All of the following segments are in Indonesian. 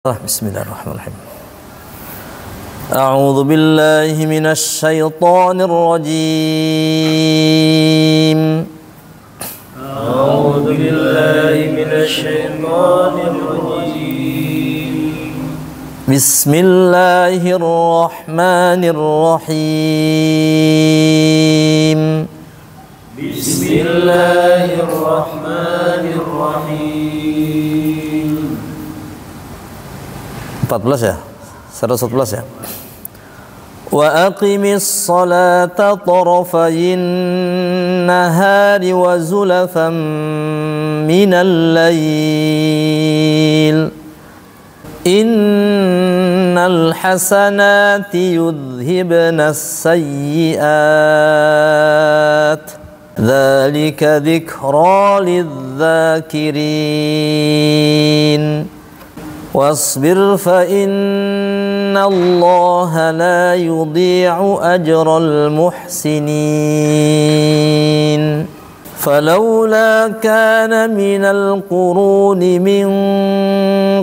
Bismillahirrahmanirrahim. A'udzu billahi minasy syaithanir rajim. A'udzu billahi minasy syaithanir rajim. Bismillahirrahmanirrahim. Bismillahirrahmanirrahim. 14 ya? 114 ya? Wa aqimis salata tarafayin nahari wa zulafan minal lail innal hasanati yudhibnas sayyi'at dzalika dzikra lidzakirin wasbir fa innallaha la yudhi'u ajral muhsinin falawla kana minal quruni min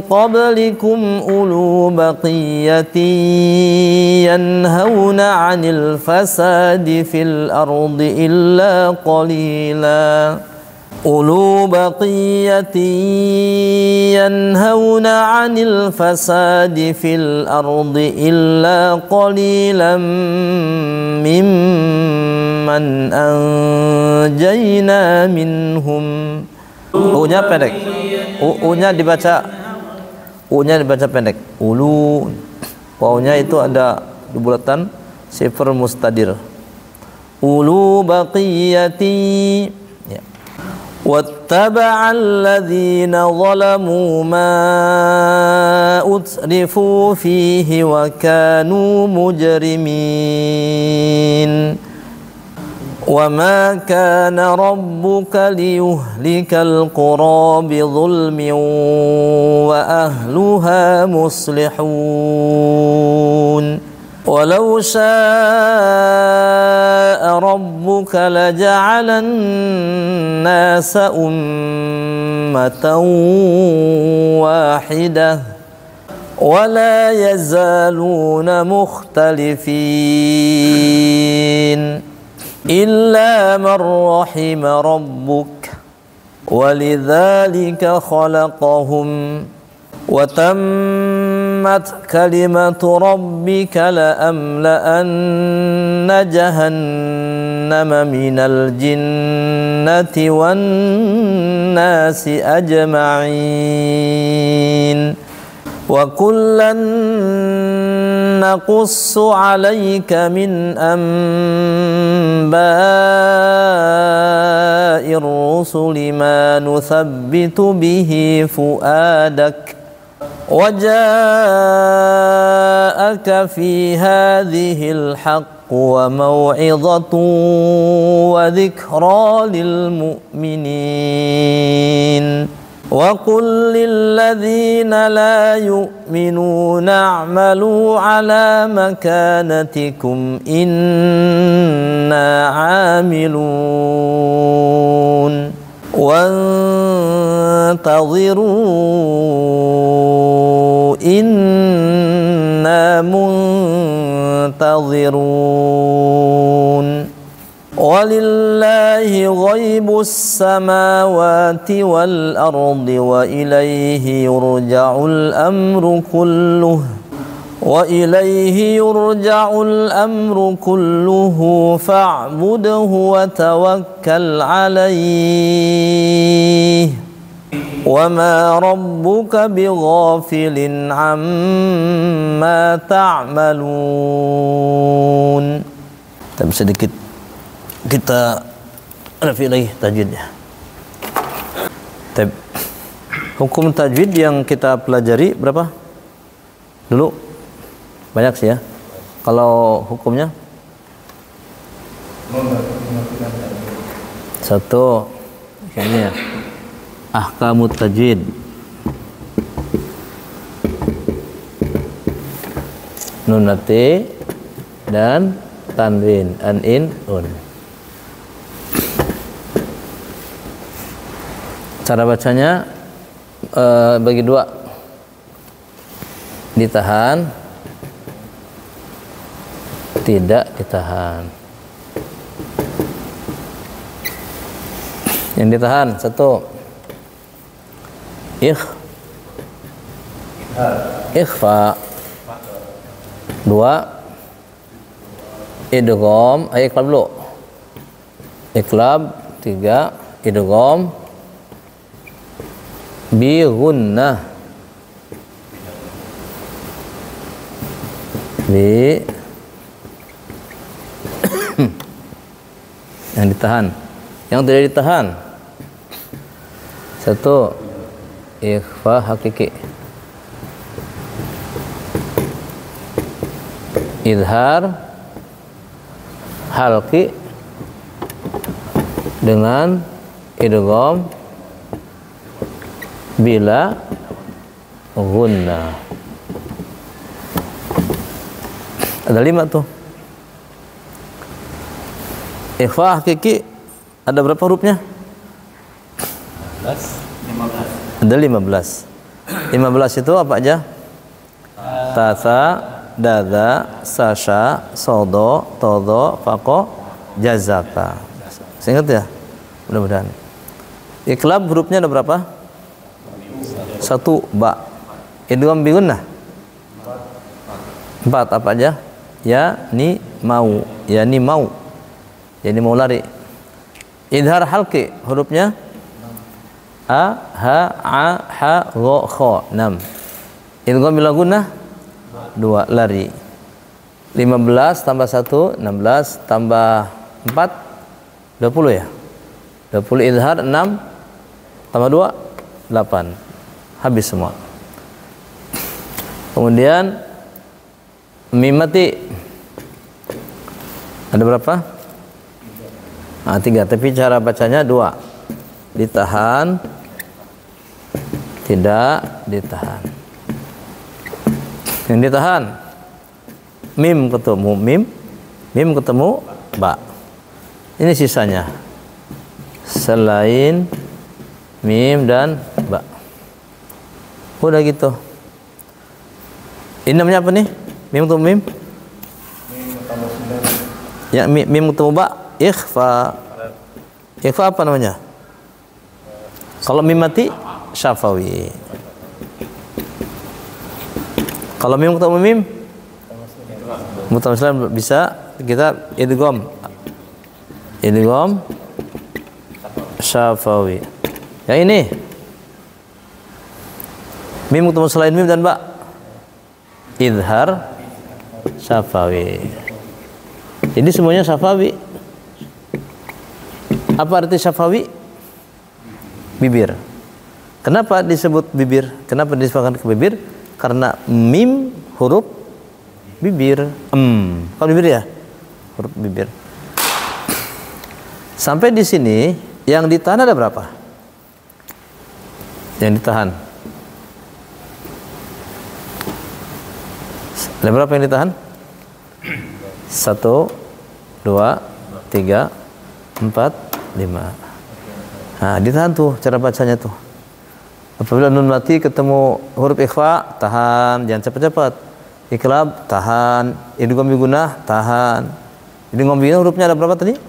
qablikum ulu baqiyatin yanhauna 'anil fasadi fil ardi illa qalila ulu baqiyatin yanhauna 'anil fasadi fil ardi illa qalilan mimman anjayna minhum. U-nya pendek. U-nya dibaca pendek. Ulu. Waw-nya itu ada di bulatan sifar mustadir. Ulu baqiyati. واتبع الذين ظلموا ما أترفوا فيه وكانوا مجرمين وما كان ربك ليهلك القرى بظلم وأهلها مصلحون ولو شاء ربك لجعل الناس أمة واحدة ولا يزالون مختلفين إلا من رحم ربك ولذلك خلقهم وتمت كلمة ربك لأملأن جهنم من الجنة والناس أجمعين وكلا نقص عليك من أنباء الرسل ما نثبت به فؤادك وجاءك في هذه الحق وموعظة وذكرى للمؤمنين وقل للذين لا يؤمنون اعملوا على مكانتكم إنا عاملون وانتظروا إنا منتظرون ولله غيب السماوات والأرض وإليه يرجع الأمر كله فاعبده وتوكل عليه وما ربك بغافل عما تعملون. Tapi sedikit kita review lagi tajwidnya. Hukum tajwid yang kita pelajari berapa? Dulu banyak sih ya. Kalau hukumnya satu kayaknya ahkamut tajwid. Nun nate dan tanwin an in un. Cara bacanya bagi dua. Ditahan, tidak ditahan. Yang ditahan, satu, ikhfa. Dua, idgham, iqlab dulu. Iqlab. Tiga, idgham bi gunnah. Bi yang ditahan. Yang tidak ditahan, satu, ikhfa hakiki. Idhar halqi dengan idgham bila gunnah. Ada 5 tuh. Ikhfa hakiki ada berapa hurufnya? 15. Ada 15. 15 itu apa aja? Tasa, dada, sasha, sodo, todo, fako, jazaka. Ingat ya? Mudah-mudahan. Iqlab hurufnya ada berapa? 1, ba. Idgham bi gunnah 4 apa aja? Ya, ni, mau. Ya, ni mau. Ya, ni mau lari. Idhar halqi hurufnya a, ha, a, ha, gha, kha. 6. Idgham bila gunnah 2, lari. 15 tambah 1, 16 tambah 4, 20 ya? 20 idhar, 6 tambah 2, 8. Habis semua. Kemudian mim mati ada berapa? 3, tapi cara bacanya 2. Ditahan, tidak ditahan. Yang ditahan, mim ketemu mim, mim ketemu ba. Ini sisanya selain mim dan ba. Udah gitu. Ini namanya apa nih? Mim ketemu mim? Ya, mim ketemu ba, ikhfa. Ikhfa apa namanya? Kalau mim mati, syafawi. Kalau mim ketemu mim, mutawasil bisa kita idgham. Idgham syafawi. Yang ini mim ketemu selain mim dan ba, idhar syafawi. Ini semuanya syafawi. Apa arti syafawi? Bibir. Kenapa disebut bibir? Kenapa disebutkan ke bibir? Karena mim huruf bibir. Kalau bibir ya, huruf bibir. Sampai di sini yang ditahan ada berapa? Yang ditahan ada berapa yang ditahan? 1, 2, 3, 4, 5. Nah, ditahan tuh cara bacanya tuh. Apabila nun mati ketemu huruf ikhfa, tahan, jangan cepat-cepat. Iqlab, tahan. Idgham bi gunnah, tahan. Idgham bi gunnah hurufnya ada berapa tadi?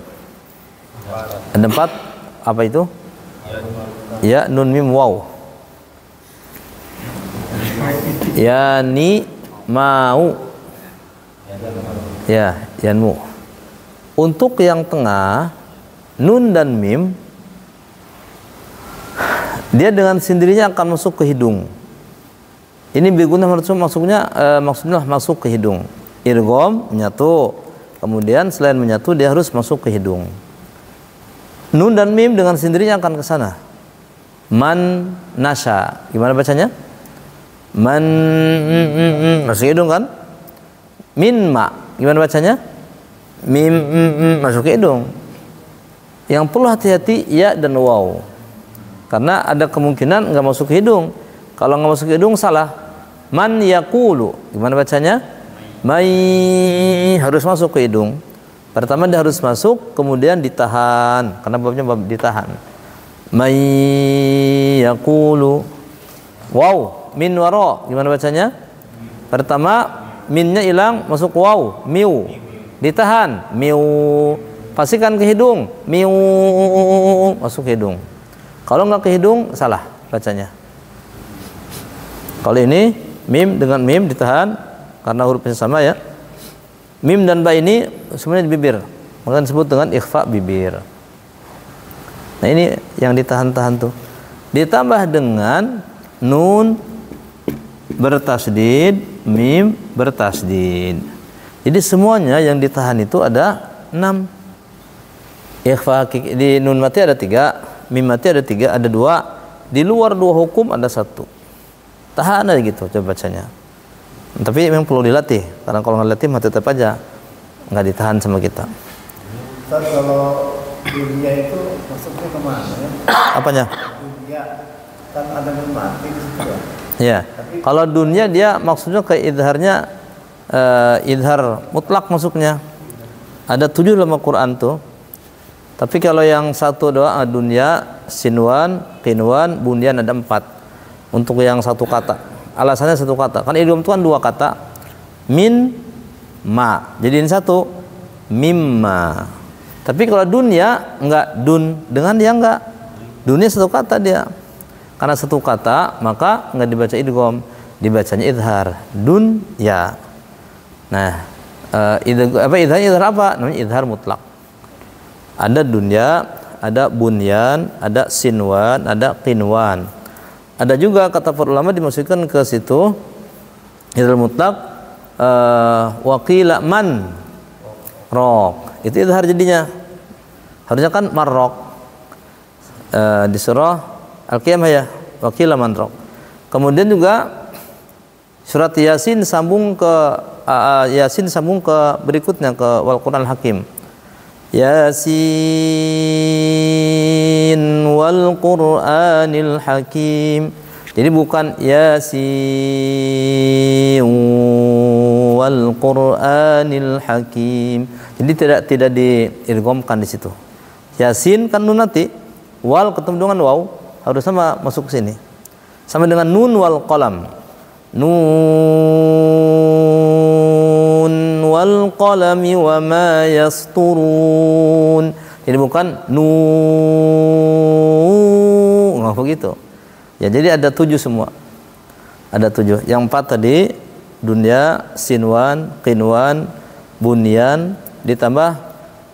Ada 4. Apa itu? Ya, nun mim waw. Ya, ni, mau. Ya, yanmu. Untuk yang tengah, nun dan mim, dia dengan sendirinya akan masuk ke hidung. Ini bigunnah maksudnya masuk ke hidung. Idgham menyatu. Kemudian selain menyatu dia harus masuk ke hidung. Nun dan mim dengan sendirinya akan ke sana. Man nasha. Gimana bacanya? Man masuk ke hidung kan? Min ma. Gimana bacanya? Mim masuk ke hidung. Yang perlu hati-hati ya dan waw. Karena ada kemungkinan nggak masuk ke hidung. Kalau nggak masuk ke hidung salah. Man yaqulu. Gimana bacanya? Mai harus masuk ke hidung. Pertama dia harus masuk, kemudian ditahan. Karena babnya bab ditahan. Mai yaqulu. Wow, min waro. Gimana bacanya? Pertama minnya hilang, masuk waw, miu. Ditahan, miu. Pastikan ke hidung, miu, masuk ke hidung. Kalau nggak ke hidung, salah bacanya. Kalau ini mim dengan mim ditahan karena hurufnya sama ya. Mim dan ba ini sebenarnya di bibir, maka disebut dengan ikhfa bibir. Nah ini yang ditahan-tahan tuh. Ditambah dengan nun bertasdid, mim bertasdid. Jadi semuanya yang ditahan itu ada 6. Ikhfa di nun mati ada 3, mim mati ada 3, ada 2. Di luar 2 hukum ada 1. Tahan aja gitu coba bacanya. Tapi memang perlu dilatih, karena kalau nggak dilatih mah tetap aja nggak ditahan sama kita. Ustaz, kalau dunia itu maksudnya kemana ya? Apanya? Dunia kan ada nun mati di situ ya. Ya. Kalau dunia dia maksudnya ke idharnya idhar mutlak masuknya. Ada 7 dalam Al-Quran tuh. Tapi kalau yang satu doa dunia, sinwan, qinwan, bunyan ada 4. Untuk yang satu kata. Alasannya satu kata. Kan idgham itu kan 2 kata. Min ma. Jadi ini 1 mimma. Tapi kalau dunia enggak dun, dengan dia enggak. Dunia 1 kata dia. Karena 1 kata maka enggak dibaca idgham, dibacanya idhar. Dun ya. Nah, idhar apa? Namanya idhar mutlak. Ada dunia, ada bunyan, ada sinwan, ada qinwan. Ada juga kata para ulama dimasukkan ke situ idhar mutlak waqila man rok. Itu idhar jadinya. Harusnya kan marrok. Di surah Al-Qiyamah ya, waqila man rok. Kemudian juga surat Yasin sambung ke berikutnya ke Wal Qur'an Hakim. Yasin wal Qur'anil Hakim. Jadi bukan Yasin wal Qur'anil Hakim. Jadi tidak diidghamkan di situ. Yasin kan nun nanti, wal ketemu dengan waw harus sama masuk ke sini. Sama dengan nun wal qalam. Nun wal qalami wa ma yasturun. Jadi bukan nggak begitu. Ya jadi ada 7 semua. Ada 7. Yang 4 tadi dunya, sinwan, qinwan, bunyan ditambah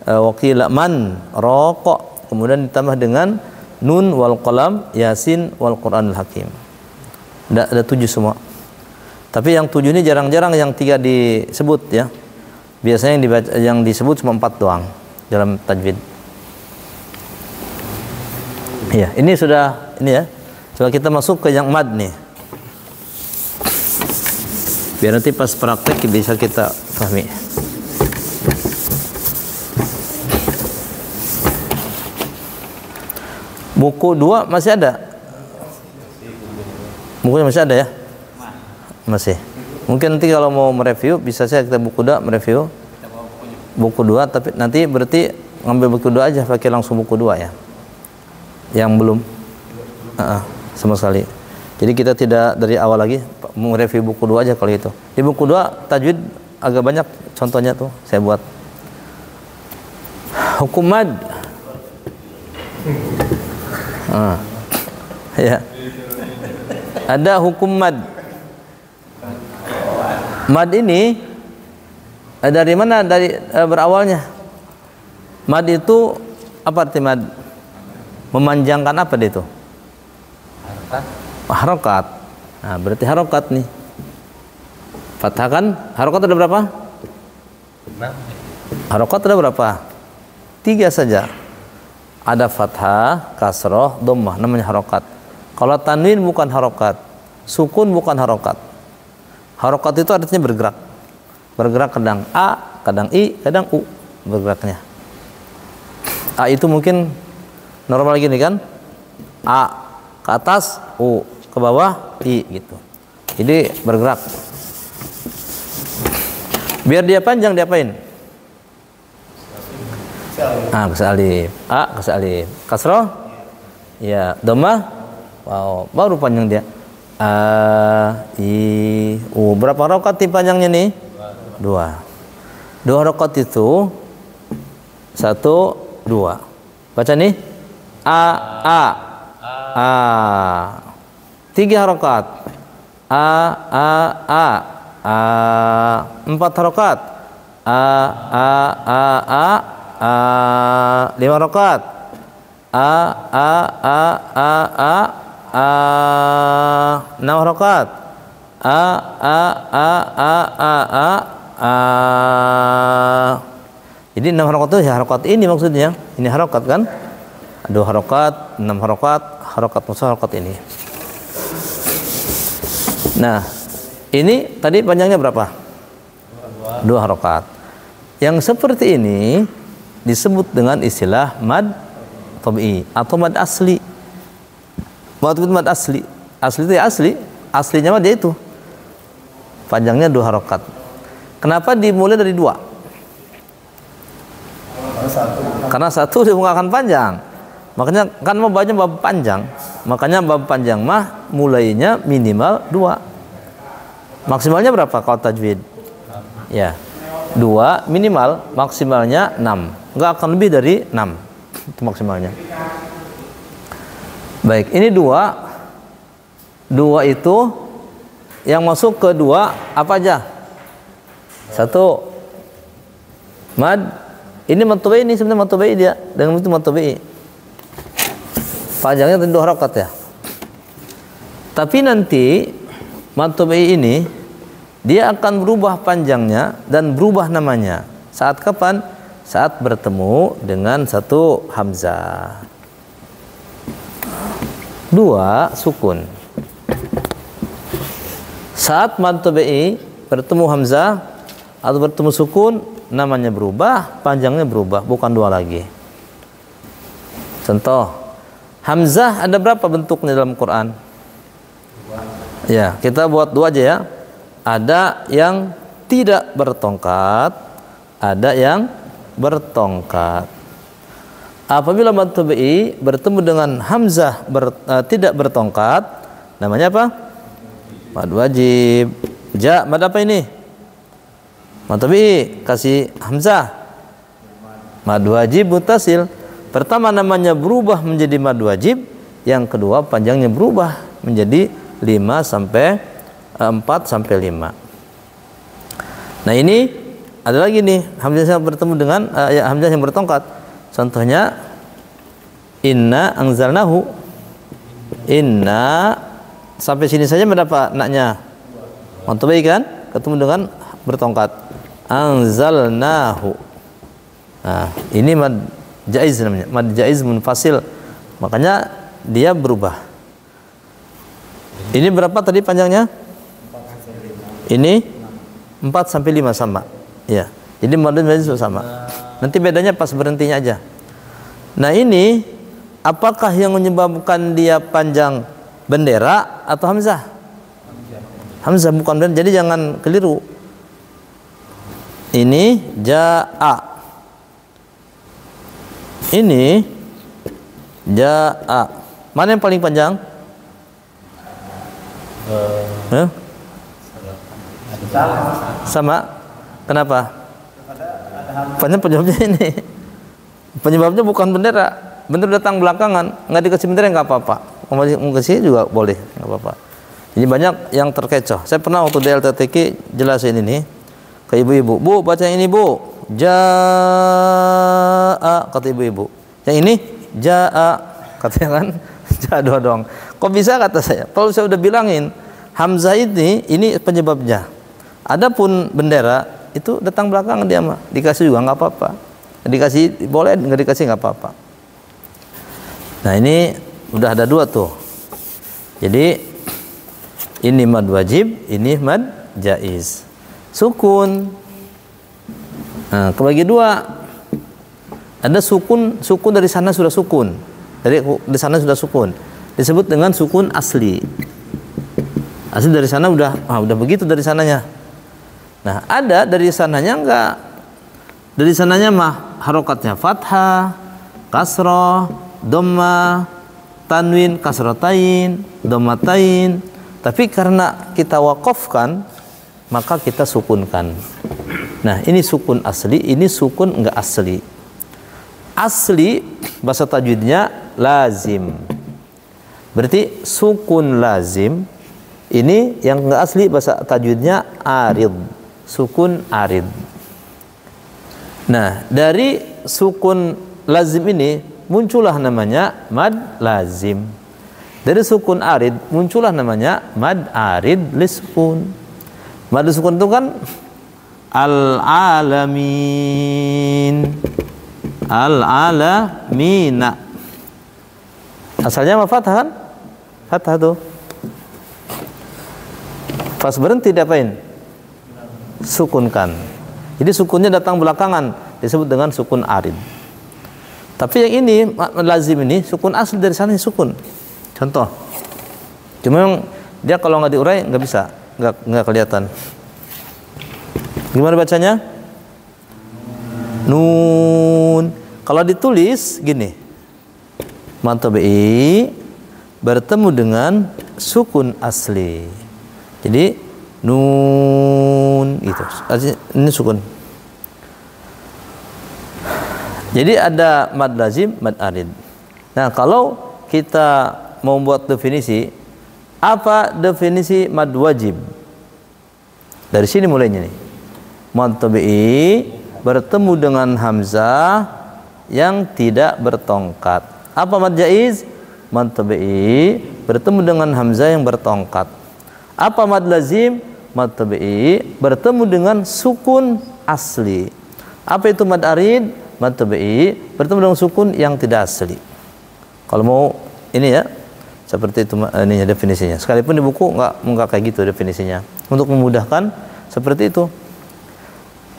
waqila man raqo, kemudian ditambah dengan nun wal qalam, yasin wal Qur'anul Hakim. Ada 7 semua. Tapi yang 7 ini jarang-jarang yang 3 disebut ya. Biasanya yang disebut cuma 4 doang dalam tajwid. Iya, ini sudah ini ya. Coba kita masuk ke yang mad nih. Biar nanti pas praktek bisa kita pahami. Buku 2 masih ada? Bukunya masih ada ya? Masih. Mungkin nanti kalau mau mereview bisa saya kita buku 2 mereview. Buku 2 tapi nanti berarti ngambil buku 2 aja, pakai langsung buku 2 ya. Yang belum sama sekali. Jadi kita tidak dari awal lagi mereview buku 2 aja kalau itu. Di buku 2 tajwid agak banyak contohnya tuh saya buat. Hukum mad. Ya. Ada hukum mad. Mad ini dari mana berawalnya? Mad itu apa arti mad? Memanjangkan apa dia itu? Harokat. Nah, berarti harokat nih. Fathah kan? Harokat ada berapa? Harokat ada berapa? 3 saja. Ada fathah, kasroh, dhammah, namanya harokat. Kalau tanwin bukan harokat, sukun bukan harokat. Harokat itu artinya bergerak. Bergerak kadang A, kadang I, kadang U bergeraknya. A itu mungkin normal gini kan? A ke atas, U ke bawah, I gitu. Jadi bergerak. Biar dia panjang diapain? Kasih alif. A kasih alif. Kasroh? Ya, dhammah. Wow, baru panjang dia. Berapa harokat nih panjangnya nih? Dua. Dua harokat itu 1, 2. Baca nih. A. 3 harokat. A. 4 harokat. A. 5 harokat. A. 6 harokat. Jadi 6 harokat itu ya harokat ini maksudnya. Ini harokat kan? 2 harokat, 6 harokat, harokat musuh harokat ini. Nah, ini tadi panjangnya berapa? 2 harokat. Yang seperti ini disebut dengan istilah mad tabi'i atau mad asli. Mad asli. Asli itu ya asli. Aslinya mah dia itu. Panjangnya 2 harokat. Kenapa dimulai dari 2? Karena 1 dia nggak akan panjang. Makanya kan mau baca bab panjang. Makanya bab panjang mah mulainya minimal 2. Maksimalnya berapa kalau tajwid? Ya. 2 minimal, maksimalnya 6. Nggak akan lebih dari 6. Itu maksimalnya. Baik, ini 2. 2 itu yang masuk ke 2 apa aja? 1 mad. Ini mad tabi'i, ini sebenarnya mad tabi'i dia. Dengan itu mad tabi'i. Panjangnya 2 harokat ya. Tapi nanti mad tabi'i ini dia akan berubah panjangnya dan berubah namanya. Saat kapan? Saat bertemu dengan 1 hamzah. 2 sukun. Saat mad tabi'i bertemu hamzah atau bertemu sukun, namanya berubah, panjangnya berubah, bukan 2 lagi. Contoh, hamzah ada berapa bentuknya dalam Quran? Ya, kita buat 2 aja ya. Ada yang tidak bertongkat, ada yang bertongkat. Apabila mad tabi'i bertemu dengan hamzah tidak bertongkat, namanya apa? Mad wajib. Mad apa ini? Mad tabi'i kasih hamzah. Mad wajib muttasil. Pertama namanya berubah menjadi mad wajib, yang kedua panjangnya berubah menjadi 4 sampai 5. Nah, ini ada lagi nih hamzah yang bertemu dengan hamzah yang bertongkat. Contohnya inna anzalnahu. Inna sampai sini saja mendapat naknya. Mantap kan? Ketemu dengan bertongkat. Anzalnahu. Nah, ini mad jaiz namanya. Mad jaiz munfasil. Makanya dia berubah. Ini berapa tadi panjangnya? Ini 4 sampai 5 sama. Ya. Jadi mad jaiz sama. Nanti bedanya pas berhentinya aja. Nah, ini apakah yang menyebabkan dia panjang bendera atau hamzah? Hamzah bukan bendera. Jadi jangan keliru. Ini ja'a. Ini ja'a. Mana yang paling panjang? Sama. Kenapa? Panjang penyebabnya ini. Penyebabnya bukan bendera. Bendera datang belakangan, nggak dikasih bendera nggak apa-apa. Mau kasih juga boleh, nggak apa-apa. Jadi banyak yang terkecoh. Saya pernah waktu di LTTK jelasin ini ke ibu-ibu. Bu, baca yang ini bu. Ja'a, kata ibu-ibu. Yang ini ja'a, katanya kan. Ja'a doa doang. Kok bisa kata saya? Kalau saya udah bilangin hamzah ini penyebabnya. Adapun bendera itu datang belakangan dia mah. Dikasih juga nggak apa-apa. Dikasih boleh, nggak dikasih nggak apa-apa. Nah, ini udah ada 2 tuh. Jadi ini mad wajib, ini mad jaiz. Sukun. Nah, kebagi 2. Ada sukun dari sana sudah sukun. Dari sana sudah sukun. Disebut dengan sukun asli. Asli dari sana udah begitu dari sananya. Nah, ada dari sananya enggak. Dari sananya mah harokatnya fathah, kasroh, dhammah, tanwin, kasrotain, dhammatain. Tapi karena kita wakafkan, maka kita sukunkan. Nah, ini sukun asli, ini sukun enggak asli. Asli bahasa tajwidnya lazim. Berarti sukun lazim. Ini yang enggak asli bahasa tajwidnya arid. Sukun arid. Nah, dari sukun lazim ini muncullah namanya mad lazim. Dari sukun arid muncullah namanya mad arid lisukun. Mad sukun itu kan al-alamin. Al-alamina. Asalnya apa fathah kan? Fathah tuh. Pas berhenti diapain? Sukunkan. Jadi sukunnya datang belakangan, disebut dengan sukun arid. Tapi yang ini lazim ini sukun asli dari sana sukun. Contoh. Cuma yang dia kalau nggak diurai nggak bisa, nggak kelihatan. Gimana bacanya? Nun. Kalau ditulis gini, mad tabi'i bertemu dengan sukun asli. Jadi nun itu. Ini sukun. Jadi ada mad lazim, mad arid. Nah, kalau kita mau buat definisi, apa definisi mad wajib? Dari sini mulainya nih. Mad tabi'i bertemu dengan hamzah yang tidak bertongkat. Apa mad jaiz? Mad tabi'i bertemu dengan hamzah yang bertongkat. Apa mad lazim? Mad tabi'i bertemu dengan sukun asli. Apa itu mad arid? Mad tabi'i bertemu dengan sukun yang tidak asli. Kalau mau ini ya, seperti itu ininya definisinya. Sekalipun di buku enggak kayak gitu definisinya. Untuk memudahkan seperti itu.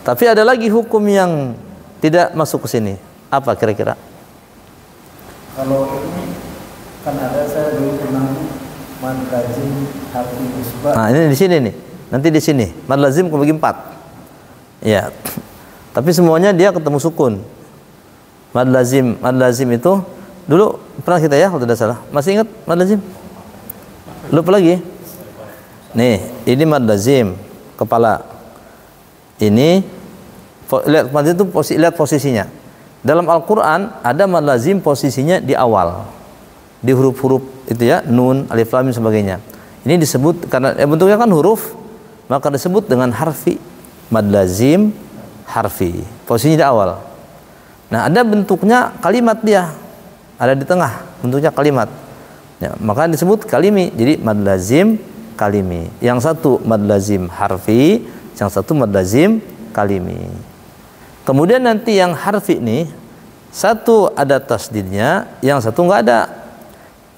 Tapi ada lagi hukum yang tidak masuk ke sini. Apa kira-kira? Kalau ini kan ada, saya dulu pernah mad lazim harfi musbah. Nah, ini di sini nih. Nanti di sini mad lazim kebagi 4. Ya. Tapi semuanya dia ketemu sukun. Mad lazim itu dulu pernah kita ya kalau tidak salah. Masih ingat mad lazim? Lupa lagi? Nih, ini mad lazim kepala. Ini lihat mad itu lihat posisinya. Dalam Al-Qur'an ada mad lazim posisinya di awal. Di huruf-huruf itu ya, nun, alif lam dan sebagainya. Ini disebut karena bentuknya kan huruf, maka disebut dengan harfi. Mad lazim harfi. Posisinya di awal. Nah, ada bentuknya kalimat dia. Ada di tengah, bentuknya kalimat. Ya, maka disebut kalimi. Jadi mad lazim kalimi. Yang satu mad lazim harfi, yang satu mad lazim kalimi. Kemudian nanti yang harfi ini satu ada tasdidnya, yang satu enggak ada.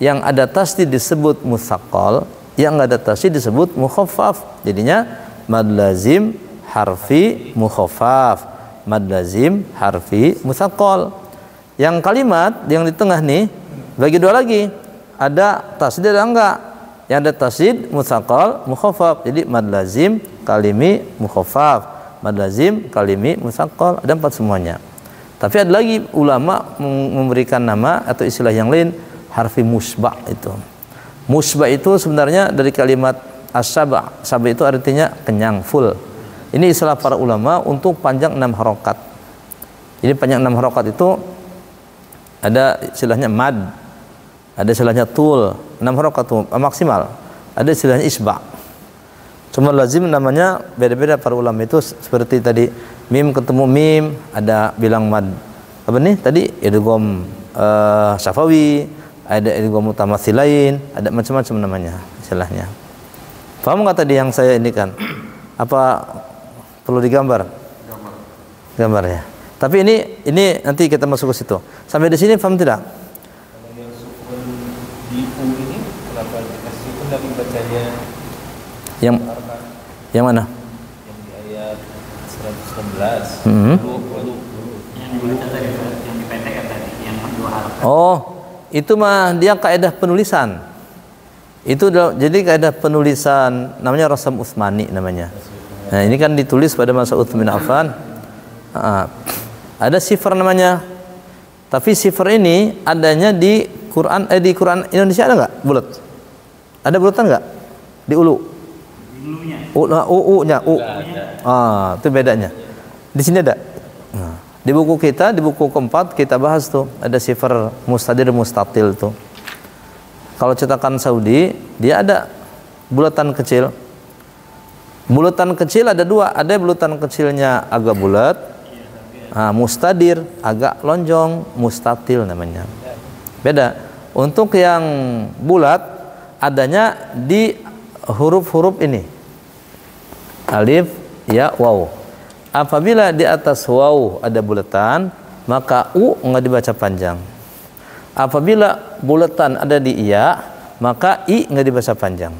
Yang ada tasdid disebut mutsaqqal, yang enggak ada tasdid disebut mukhaffaf. Jadinya mad lazim harfi mukhaffaf, mad lazim harfi mutsaqqal. Yang kalimat yang di tengah nih bagi dua lagi. Ada tasdid ada enggak? Yang ada tasdid mutsaqqal mukhaffaf. Jadi mad lazim kalimi mukhaffaf, mad lazim kalimi mutsaqqal, ada 4 semuanya. Tapi ada lagi ulama memberikan nama atau istilah yang lain harfi musbah itu. Musbah itu sebenarnya dari kalimat as-saba'. Saba' itu artinya kenyang, full. Ini istilah para ulama untuk panjang 6 harokat. Ini panjang 6 harokat itu ada istilahnya mad, ada istilahnya tul, 6 harokat itu maksimal. Ada istilahnya isba'. Cuma lazim namanya beda-beda para ulama itu, seperti tadi mim ketemu mim ada bilang mad apa nih tadi idgham syafawi, ada idgham mutamatsilain, ada macam-macam namanya istilahnya. Paham nggak tadi yang saya ini kan? Apa perlu digambar? Gambar ya. Tapi ini nanti kita masuk ke situ. Sampai di sini paham tidak? Kalau yang sukun di U ini kenapa dikasih sukun tapi bacanya Yang mana? Yang di ayat 116. Yang dibaca tadi, yang dipendekkan tadi, yang 2 harf. Oh, itu mah dia kaidah penulisan. Itu jadi kaidah penulisan namanya Rasam Utsmani namanya. Nah, ini kan ditulis pada masa Utsman bin Affan. Ada sifar namanya. Tapi sifar ini adanya di Quran Indonesia ada nggak? Bulat. Ada bulatan nggak? Di ulu. U-nya, U. Itu bedanya. Di sini ada. Nah, di buku kita, di buku keempat kita bahas tuh, ada sifar mustadir mustatil tuh. Kalau cetakan Saudi, dia ada bulatan kecil. Bulatan kecil ada dua, ada bulatan kecilnya agak bulat, mustadir agak lonjong, mustatil namanya. Beda. Untuk yang bulat adanya di huruf-huruf ini, alif, ya, waw. Apabila di atas waw ada bulatan, maka u nggak dibaca panjang. Apabila bulatan ada di iya, maka i nggak dibaca panjang.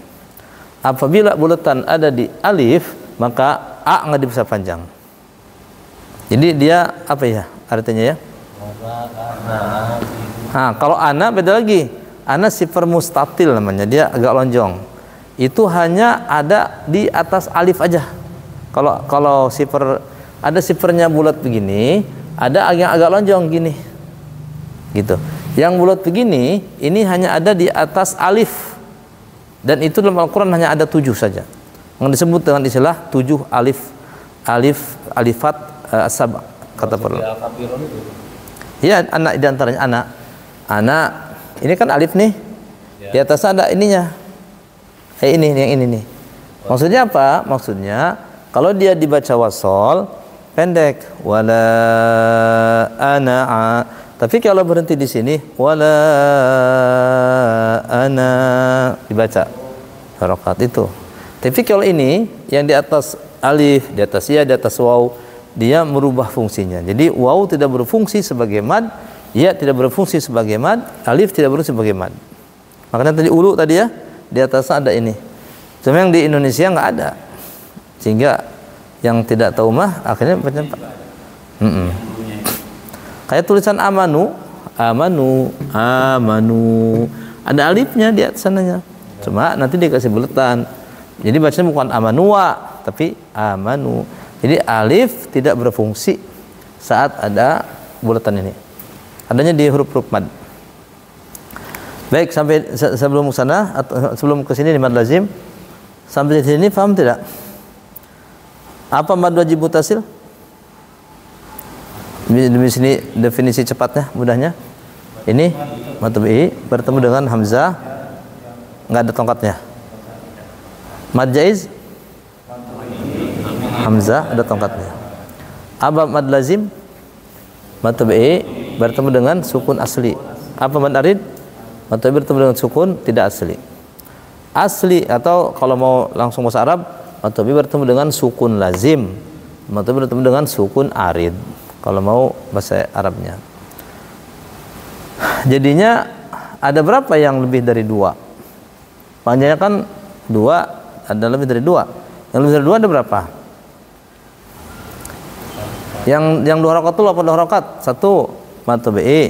Apabila bulatan ada di alif, maka a nggak dibaca panjang. Jadi dia apa ya artinya ya? Kalau ana beda lagi. Ana sifar mustatil namanya, dia agak lonjong. Itu hanya ada di atas alif aja. Kalau sifar ada sifarnya bulat begini, ada yang agak lonjong gini. Gitu. Yang bulat begini ini hanya ada di atas alif. Dan itu dalam Al-Qur'an hanya ada 7 saja. Yang disebut dengan istilah 7 alifat as-sab' kata perlu. Ya, anak di antaranya anak. Ini kan alif nih. Di atas ada ininya. Ini yang ini nih. Maksudnya apa? Maksudnya kalau dia dibaca wasol pendek wala ana. Tapi kalau berhenti di sini wala ana dibaca harokat itu. Tapi kalau ini yang di atas alif, di atas ya, di atas waw, dia merubah fungsinya. Jadi waw tidak berfungsi sebagai mad, ya tidak berfungsi sebagai mad, alif tidak berfungsi sebagai mad. Makanya tadi ulu tadi ya, di atasnya ada ini. Cuma yang di Indonesia nggak ada, sehingga yang tidak tahu mah akhirnya baca kayak tulisan amanu, ada alifnya di atas sananya. Cuma nanti dikasih bulatan. Jadi bacanya bukan amanua, tapi amanu. Jadi alif tidak berfungsi saat ada bulatan ini. Adanya di huruf-huruf mad. Baik, sampai sebelum ke sana atau sebelum ke sini di mad lazim. Sampai di sini paham tidak? Apa mad wajib mutasil? Di sini definisi cepatnya, mudahnya. Ini mad tabi'i bertemu dengan hamzah enggak ada tongkatnya. Mad jaiz hamzah ada tongkatnya. Apa mad lazim? Mad tabi'i bertemu dengan sukun asli. Apa mad arid? Mad tabi'i bertemu dengan sukun tidak asli. Asli atau kalau mau langsung bahasa Arab, mad tabi'i bertemu dengan sukun lazim. Mad tabi'i bertemu dengan sukun arid. Kalau mau bahasa Arabnya. Jadinya ada berapa yang lebih dari 2? Panjangnya kan 2, ada lebih dari 2. Yang lebih dari 2 ada berapa? Yang 2 harakat itu apa 2 harakat? 1 mad tabi'i,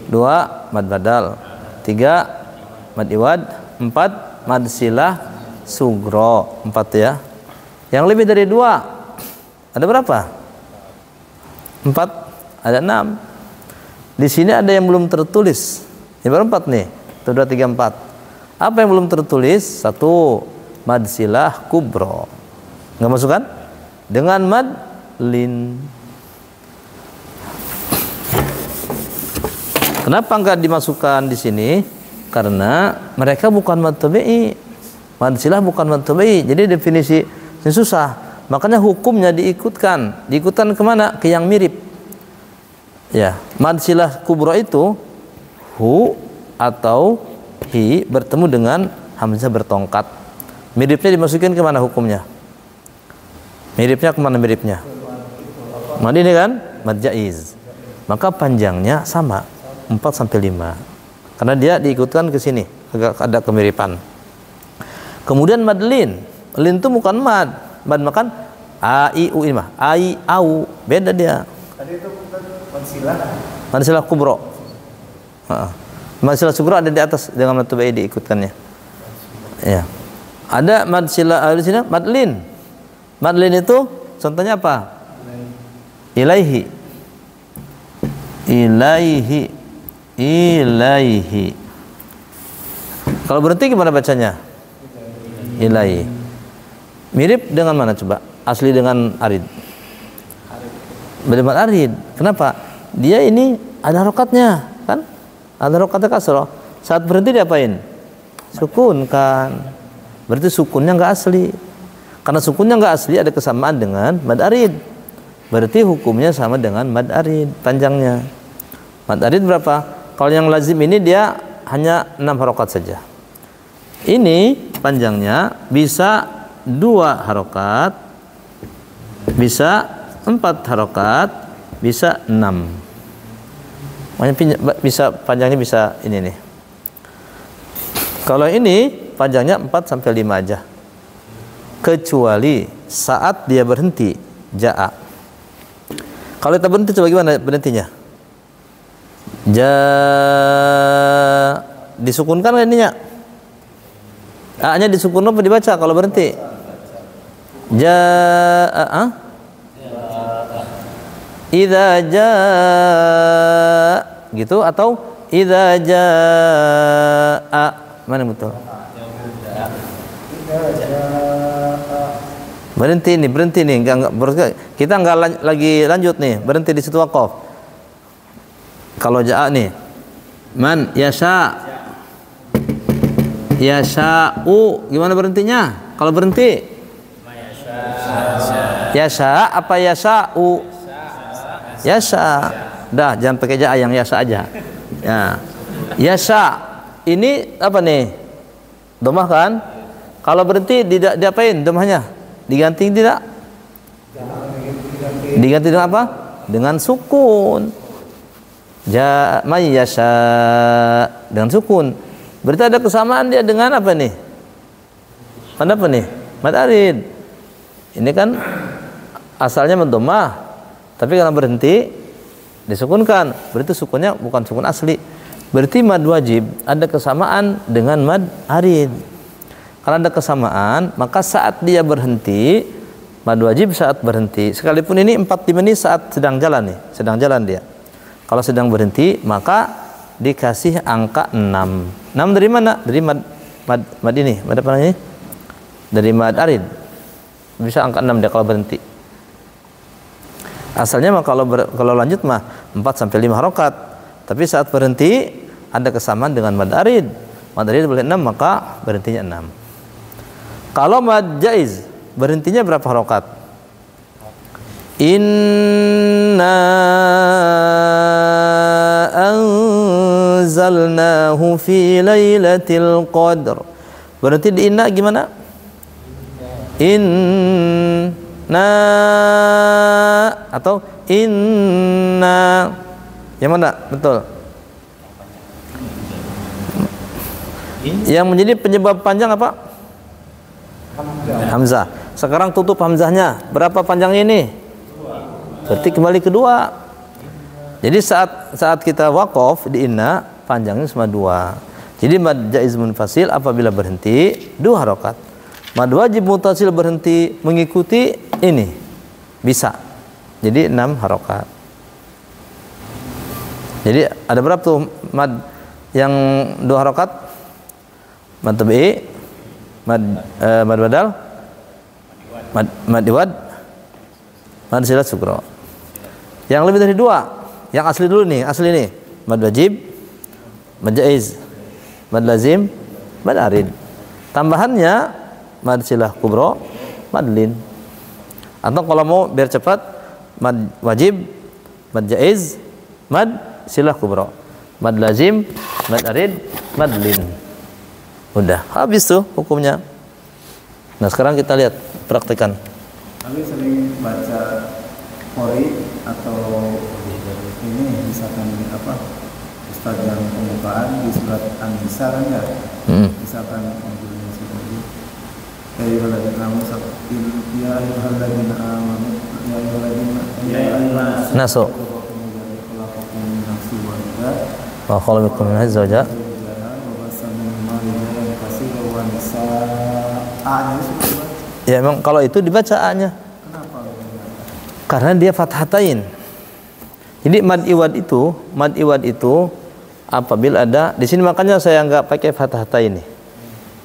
2 mad badal, 3 mad iwad, 4 mad silah sugro, 4 ya. Yang lebih dari 2 ada berapa? 4, ada 6. Di sini ada yang belum tertulis. Ini baru 4 nih. 1, 2, 3, 4. Apa yang belum tertulis? 1 mad silah kubro. Enggak masuk kan? Dengan mad lin. Kenapa enggak dimasukkan di sini? Karena mereka bukan mad tabi'i. Mad silah bukan mad tabi'i. Jadi definisi ini susah. Makanya hukumnya diikutkan. Diikutkan kemana? Ke yang mirip. Ya, mad silah kubro itu hu atau hi bertemu dengan hamzah bertongkat. Miripnya dimasukin kemana hukumnya? Miripnya kemana miripnya? Mad ini kan? Mad jaiz. Maka panjangnya sama 4 sampai 5. Karena dia diikutkan ke sini, agak ada kemiripan. Kemudian mad lin. Lin itu bukan mad. Mad makan a i u ini mah. A i au. Beda dia. Tadi itu bukan mansilah. Mansilah kubro. Mansilah sugro ada di atas dengan mad tabi'i diikutkannya. Ya. Ada mad silah di sini mad lin. Mad lin itu contohnya apa? Ilaihi. Ilaihi. Ilaihi. Kalau berhenti gimana bacanya? ilai. Mirip dengan mana coba? Asli dengan arid. Berdebat arid. Kenapa? Dia ini ada harokatnya, kan? Ada harokatnya kasroh. Saat berhenti diapain? Sukun kan. Berarti sukunnya nggak asli. Karena sukunnya nggak asli ada kesamaan dengan mad arid. Berarti hukumnya sama dengan mad arid panjangnya. Mad arid berapa? Kalau yang lazim ini dia hanya 6 harokat saja. Ini panjangnya bisa 2 harokat, bisa 4 harokat, bisa 6. Makanya bisa panjangnya bisa ini nih. Kalau ini panjangnya 4 sampai 5 aja. Kecuali saat dia berhenti jaa. Kalau kita berhenti coba gimana berhentinya? Disukunkan kan ininya? A-nya disukun apa dibaca kalau berhenti? Idza jaa gitu atau idza jaa, mana yang betul? Berhenti nih, kita enggak lagi lanjut nih, berhenti di situ waqaf. Kalau jaa nih, man yasha'u, gimana berhentinya? Kalau berhenti yasha apa yasha'u? Yasha. Dah, jangan pakai jaa, yang yasha aja. Ya. Yasha. Ini apa nih? Domah kan? Kalau berhenti diapain domahnya? Diganti tidak? Diganti dengan apa? Dengan sukun. May yasha, dengan sukun. Berarti ada kesamaan dia dengan apa nih? Pada apa nih? Mad arid. Ini kan asalnya mendomah, tapi karena berhenti disukunkan. Berarti sukunnya bukan sukun asli. Berarti mad wajib ada kesamaan dengan mad arid. Kalau ada kesamaan, maka saat dia berhenti, mad wajib saat berhenti. Sekalipun ini 4-5 ini saat sedang jalan nih, sedang jalan dia. Kalau sedang berhenti, maka dikasih angka 6. 6 dari mana? Dari mad ini, mad apa namanya? Dari mad arid. Bisa angka 6 dia kalau berhenti. Asalnya mah kalau lanjut mah 4 sampai 5 harokat. Tapi saat berhenti ada kesamaan dengan mad arid. Mad arid boleh 6, maka berhentinya 6. Kalau mad jaiz berhentinya berapa harokat? Inna anzalnahu fi lailatul qadr. Berarti di inna gimana? Inna atau inna, yang mana? Betul. Yang menjadi penyebab panjang apa? Hamzah. Sekarang tutup hamzahnya. Berapa panjangnya ini? Berarti kembali kedua. Jadi saat kita waqaf di inna panjangnya cuma 2. Jadi mad jaiz munfasil apabila berhenti 2 harokat. Mad wajib mutasil berhenti mengikuti ini bisa. Jadi 6 harokat. Jadi ada berapa tuh mad yang 2 harokat? Mad tabi'i, mad badal, mad iwad, mad silat sugro. Yang lebih dari 2, yang asli dulu nih, asli nih. Mad wajib, mad jaiz, mad lazim, mad arid. Tambahannya mad silah kubro, mad lin. Atau kalau mau biar cepat, mad wajib, mad jaiz, mad silah kubro, mad lazim, mad arid, mad lin. Udah habis tuh hukumnya. Nah sekarang kita lihat praktekan. Kami sering baca qori atau ini misalkan apa Ustaz yang pembukaan di surat An-Nisa kan ya, misalkan ya ayyuhalladzina amanu Naso wa khalaqakum min zawja. Ya memang kalau itu dibaca A-nya. Karena dia fathatain. Jadi mad iwad itu apabila ada di sini, makanya saya nggak pakai fathatain ini.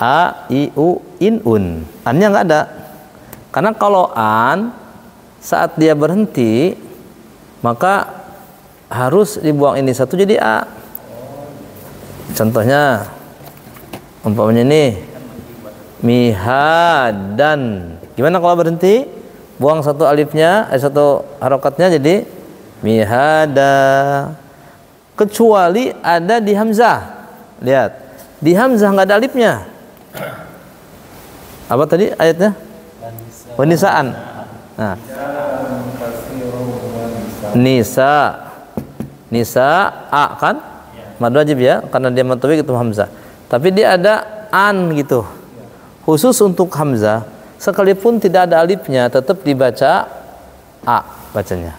A, I, U, in, un. An-nya nggak ada. Karena kalau an saat dia berhenti maka harus dibuang ini satu jadi A. Contohnya umpamanya ini mihadan. Gimana kalau berhenti? Buang satu alifnya, satu harokatnya jadi mihada. Kecuali ada di hamzah. Lihat, di hamzah nggak ada alifnya. Apa tadi ayatnya? Wanisaan. Nah, nisa a kan? Mad wajib ya, karena dia matobi ketemu hamzah. Tapi dia ada an gitu. Khusus untuk hamzah, sekalipun tidak ada alifnya, tetap dibaca a bacanya.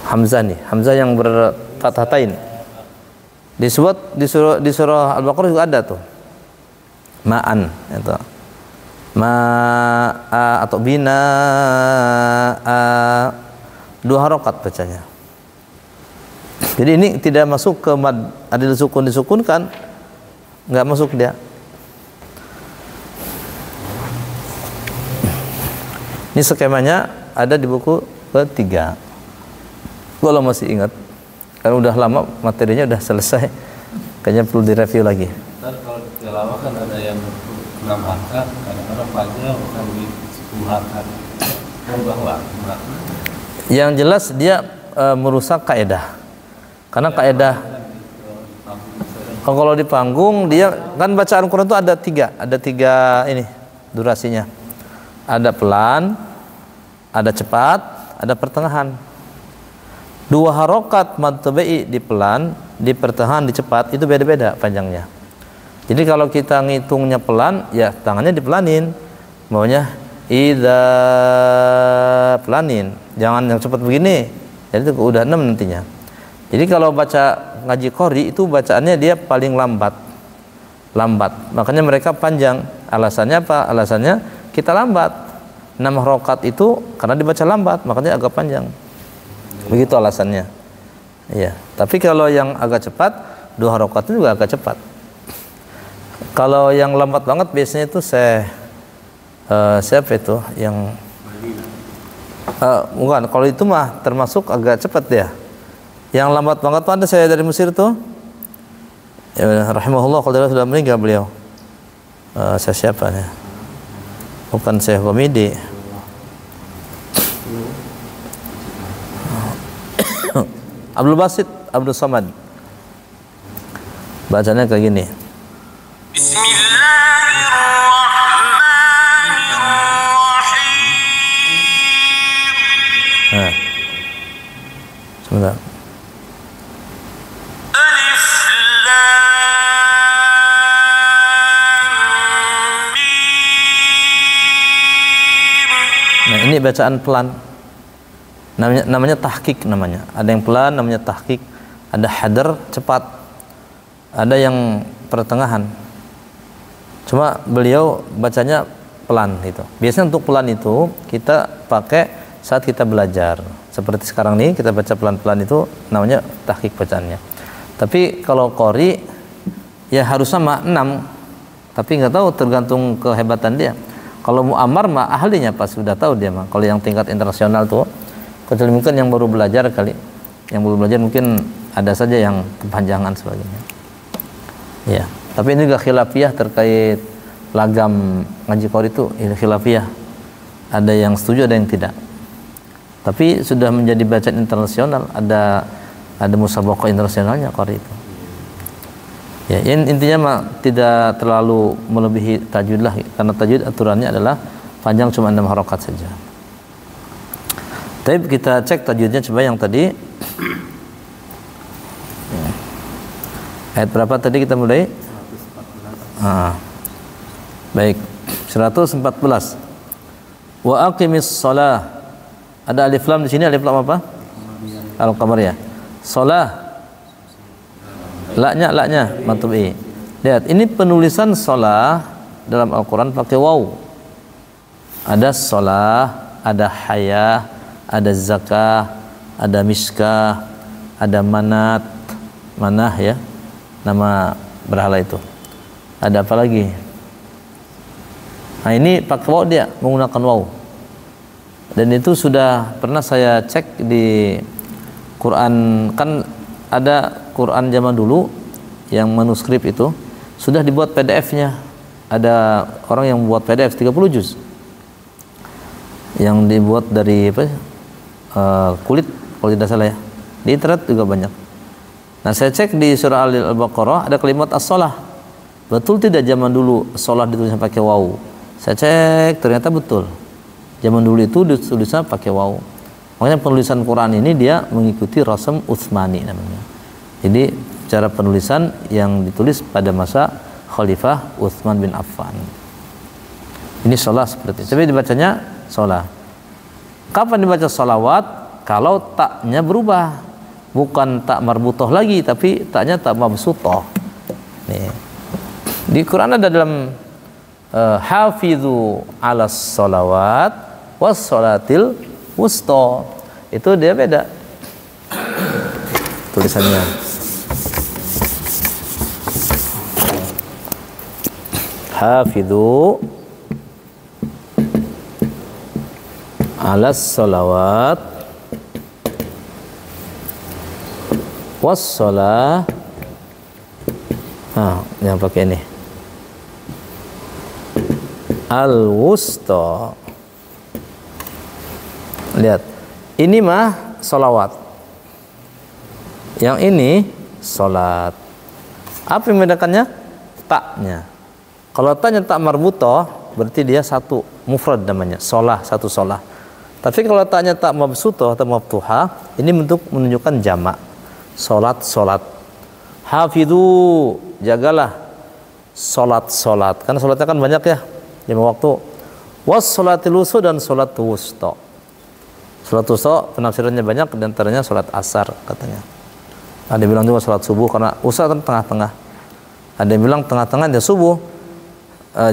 Hamzah nih, hamzah yang berfathatain. Di surah Al-Baqarah juga ada tuh. Ma'an itu. Ma'a atau bina dua harokat bacanya. Jadi ini tidak masuk ke mad adil sukun disukunkan, nggak masuk dia. Ini skemanya ada di buku ketiga. Kalau masih ingat, karena udah lama materinya udah selesai, kayaknya perlu direview lagi. Ntar kalau di tilawah kan ada yang 6 harkat, kadang-kadang panjang sampai 10 harkat. Bahwa yang jelas dia merusak kaidah. Karena kaidah kalau di panggung dia kan bacaan Quran itu ada tiga ini durasinya. Ada pelan, ada cepat, ada pertengahan. Dua harokat mad tabi'i di pelan, di pertengahan, di cepat itu beda-beda panjangnya. Jadi kalau kita ngitungnya pelan, ya tangannya dipelanin. Maunya idza pelanin. Jangan yang cepat begini. Jadi itu udah 6 nantinya. Jadi kalau baca ngaji qori itu bacaannya dia paling lambat. Makanya mereka panjang. Alasannya apa? Alasannya kita lambat. 6 harokat itu karena dibaca lambat, makanya agak panjang. Begitu alasannya. Iya. Tapi kalau yang agak cepat, 2 harokat itu juga agak cepat. Kalau yang lambat banget biasanya itu siapa itu yang bukan, kalau itu mah termasuk agak cepat dia. Yang lambat banget tuh ada saya dari Mesir tuh. Ya, rahimahullah, kalau dia sudah meninggal beliau. Saya siapa nih? Bukan Syekh Komidi. Abdul Basit, Abdul Samad. Bacanya kayak gini. Bismillahirrahmanirrahim. Nah. Sebentar. Nah, ini bacaan pelan. Namanya tahqiq namanya. Ada yang pelan namanya tahqiq, ada hadar cepat. Ada yang pertengahan. Cuma beliau bacanya pelan gitu. Biasanya untuk pelan itu kita pakai saat kita belajar. Seperti sekarang nih kita baca pelan-pelan itu namanya tahqiq bacaannya. Tapi kalau qori ya harus sama 6. Tapi nggak tahu, tergantung kehebatan dia. Kalau mu'ammar mah ahlinya pas sudah tahu dia mah. Kalau yang tingkat internasional tuh, kecuali mungkin yang baru belajar kali. Yang baru belajar mungkin ada saja yang kepanjangan sebagainya. Ya, tapi ini juga khilafiyah terkait lagam ngaji qori itu, ini khilafiyah. Ada yang setuju, ada yang tidak. Tapi sudah menjadi bacaan internasional, ada musabaqah internasionalnya qori itu. Ya, intinya mah tidak terlalu melebihi tajwid lah, karena tajwid aturannya adalah panjang cuma 6 harokat saja. Tapi kita cek tajwidnya coba yang tadi. Ayat berapa tadi kita mulai? 114. Baik, 114. Wa aqimis shalah. Ada alif lam di sini, alif lam apa? Al-Qamariyah. Shalah. Laknya matubi. Lihat, ini penulisan shalah dalam Al-Quran pakai waw. Ada shalah, ada hayah, ada zakah, ada miskah, ada manat, manah ya, nama berhala itu. Ada apa lagi? Nah, ini pakai waw, dia menggunakan waw. Dan itu sudah pernah saya cek di Quran, kan ada Quran zaman dulu yang manuskrip itu sudah dibuat PDF-nya. Ada orang yang membuat PDF 30 juz yang dibuat dari apa? Kulit kalau tidak salah ya. Di internet juga banyak. Nah, saya cek di surah Al-Baqarah ada kalimat as-shalah. Betul tidak zaman dulu shalah ditulisnya pakai waw? Saya cek ternyata betul. Zaman dulu itu ditulisnya pakai waw. Makanya penulisan Quran ini dia mengikuti rasam Utsmani namanya. Jadi cara penulisan yang ditulis pada masa Khalifah Utsman bin Affan. Ini shalah seperti itu. Tapi dibacanya shalah. Kapan dibaca sholawat? Kalau taknya berubah, bukan tak marbutoh lagi, tapi taknya tak mabsutoh. Nih. Di Quran ada dalam hafidhu ala sholawat was sholatil wusta. Itu dia beda tulisannya. Hafidhu ala sholawat wassalah. Yang pakai ini al-wusta. Lihat, ini mah sholawat, yang ini sholat. Apa yang membedakannya? Taknya. Kalau taknya tak marbutoh, berarti dia satu mufrad namanya, sholah, satu sholah. Tapi kalau taknya tak mabsutoh atau maftuhah, ini bentuk menunjukkan jamak. Sholat, sholat. Hafidhu, jagalah sholat, sholat. Karena sholatnya kan banyak ya, 5 waktu. Was sholatil wusta dan sholat wusta. Sholat wusta penafsirannya banyak, diantaranya sholat asar katanya. Ada yang bilang juga sholat subuh karena wusta kan tengah-tengah. Ada yang bilang tengah-tengah dia subuh,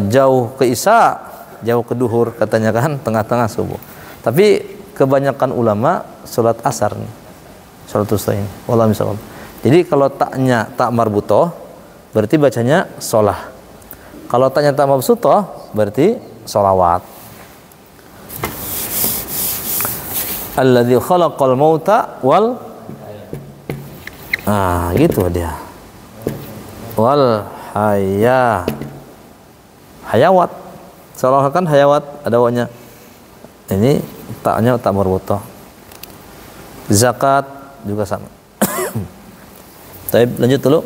jauh ke isya, jauh ke duhur katanya kan, tengah-tengah subuh. Tapi kebanyakan ulama sholat asar nih, sholat wusta ini. Wallahu a'lam. Jadi kalau taknya tak marbutoh, berarti bacanya sholah. Kalau taknya tak mabsutoh, berarti sholawat. Alladzi khalaqal mauta wal, gitu dia. Wal hayawat. Seolah kan hayawat ada wawnya. Ini taknya tak marbutoh. Zakat juga sama. Baik, lanjut dulu.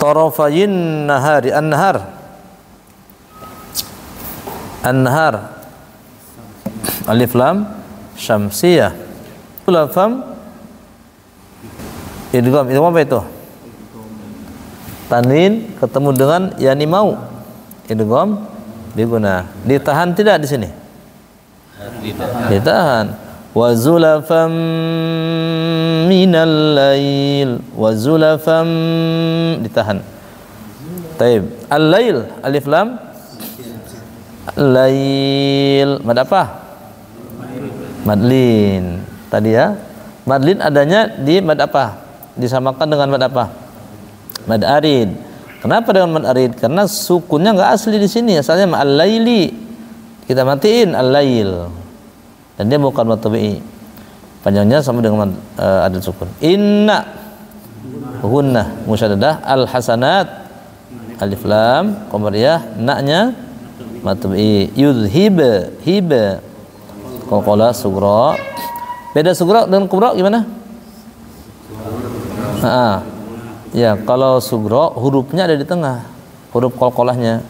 Tarafayin nahari, an-nahar. An-nahar. Alif lam syamsiyah. Ulafam idgham. Itu apa itu? Tanwin ketemu dengan yani mau. Idgham diguna. Ditahan tidak di sini? Ditahan. Wa zulafam minal lail, wa zulafam ditahan. Taib. Al-lail, alif lam lail, mad apa? Madlin. Tadi ya, madlin adanya di mad apa? Disamakan dengan mad apa? Mad arid. Kenapa dengan mad arid? Karena sukunnya enggak asli di sini, asalnya ma'al laili. Kita matiin al-lail. Dan dia bukan mad tabi'i. Panjangnya sama dengan ada sukun. Inna hunna musyaddadah al hasanat alif lam qamariyah, na-nya mad tabi'i. Yudhib hiba qalqala sugra. Beda sugra dengan kubra gimana? Ya, kalau sugra hurufnya ada di tengah, huruf qalqalahnya.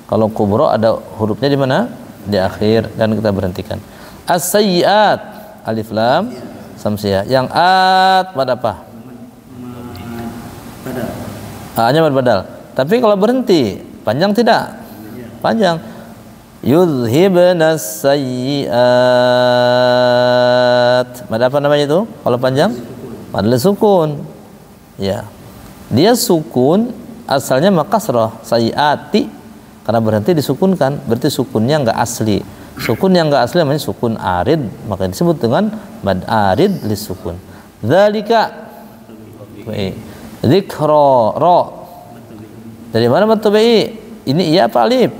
Kalau kubra ada hurufnya di mana? Di akhir, dan kita berhentikan. As-sayyi'at alif lam samsiyah. Yang at mad apa? A-nya mad badal. Tapi kalau berhenti panjang tidak? Panjang. Yudhibnas sayyi'at. Mad apa namanya itu? Kalau panjang? Mad sukun. Ya. Dia sukun asalnya makasrah sayyi'ati, karena berhenti disukunkan, berarti sukunnya enggak asli. Sukun yang enggak asli namanya sukun arid, maka disebut dengan mad arid lisukun. Dzalika Dzikra, ra. Dari mana mad tabi'i? Ini iya apa alif?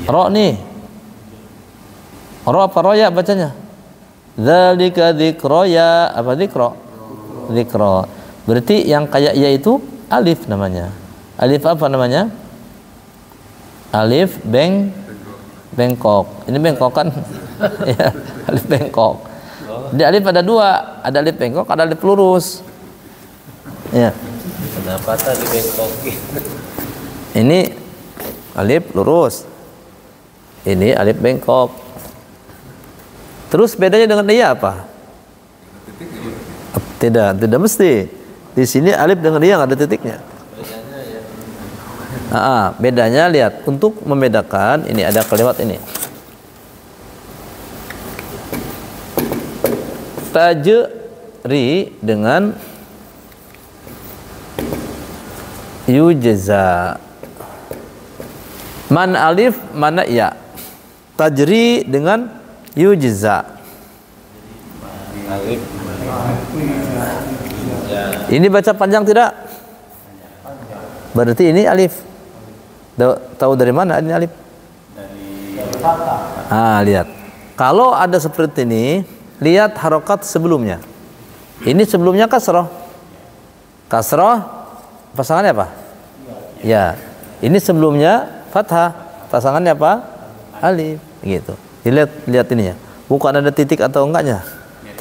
Ra nih. Ra apa ra ya bacanya? Dzalika dzikra ya, apa dzikra? Dzikra. Berarti yang kayak ya itu alif namanya. Alif apa namanya? Alif bengkok. Ini bengkok kan? Ya, alif bengkok. Di alif ada dua, ada alif bengkok, ada alif lurus. Ya. Kenapa tadi bengkok? Ini alif lurus. Ini alif bengkok. Terus bedanya dengan dia apa? Tidak mesti. Di sini alif dengan dia nggak ada titiknya. Bedanya lihat, untuk membedakan ini ada kalimat ini. Tajri dengan yujza. Man alif, mana ya. Tajri dengan yujza. Alif. Ini baca panjang tidak? Berarti ini alif. Tahu dari mana ini alif? Lihat. Kalau ada seperti ini, lihat harokat sebelumnya. Ini sebelumnya kasroh. Kasroh pasangannya apa? Ya. Ini sebelumnya fathah. Pasangannya apa? Alif. Gitu. Lihat ininya. Bukan ada titik atau enggaknya,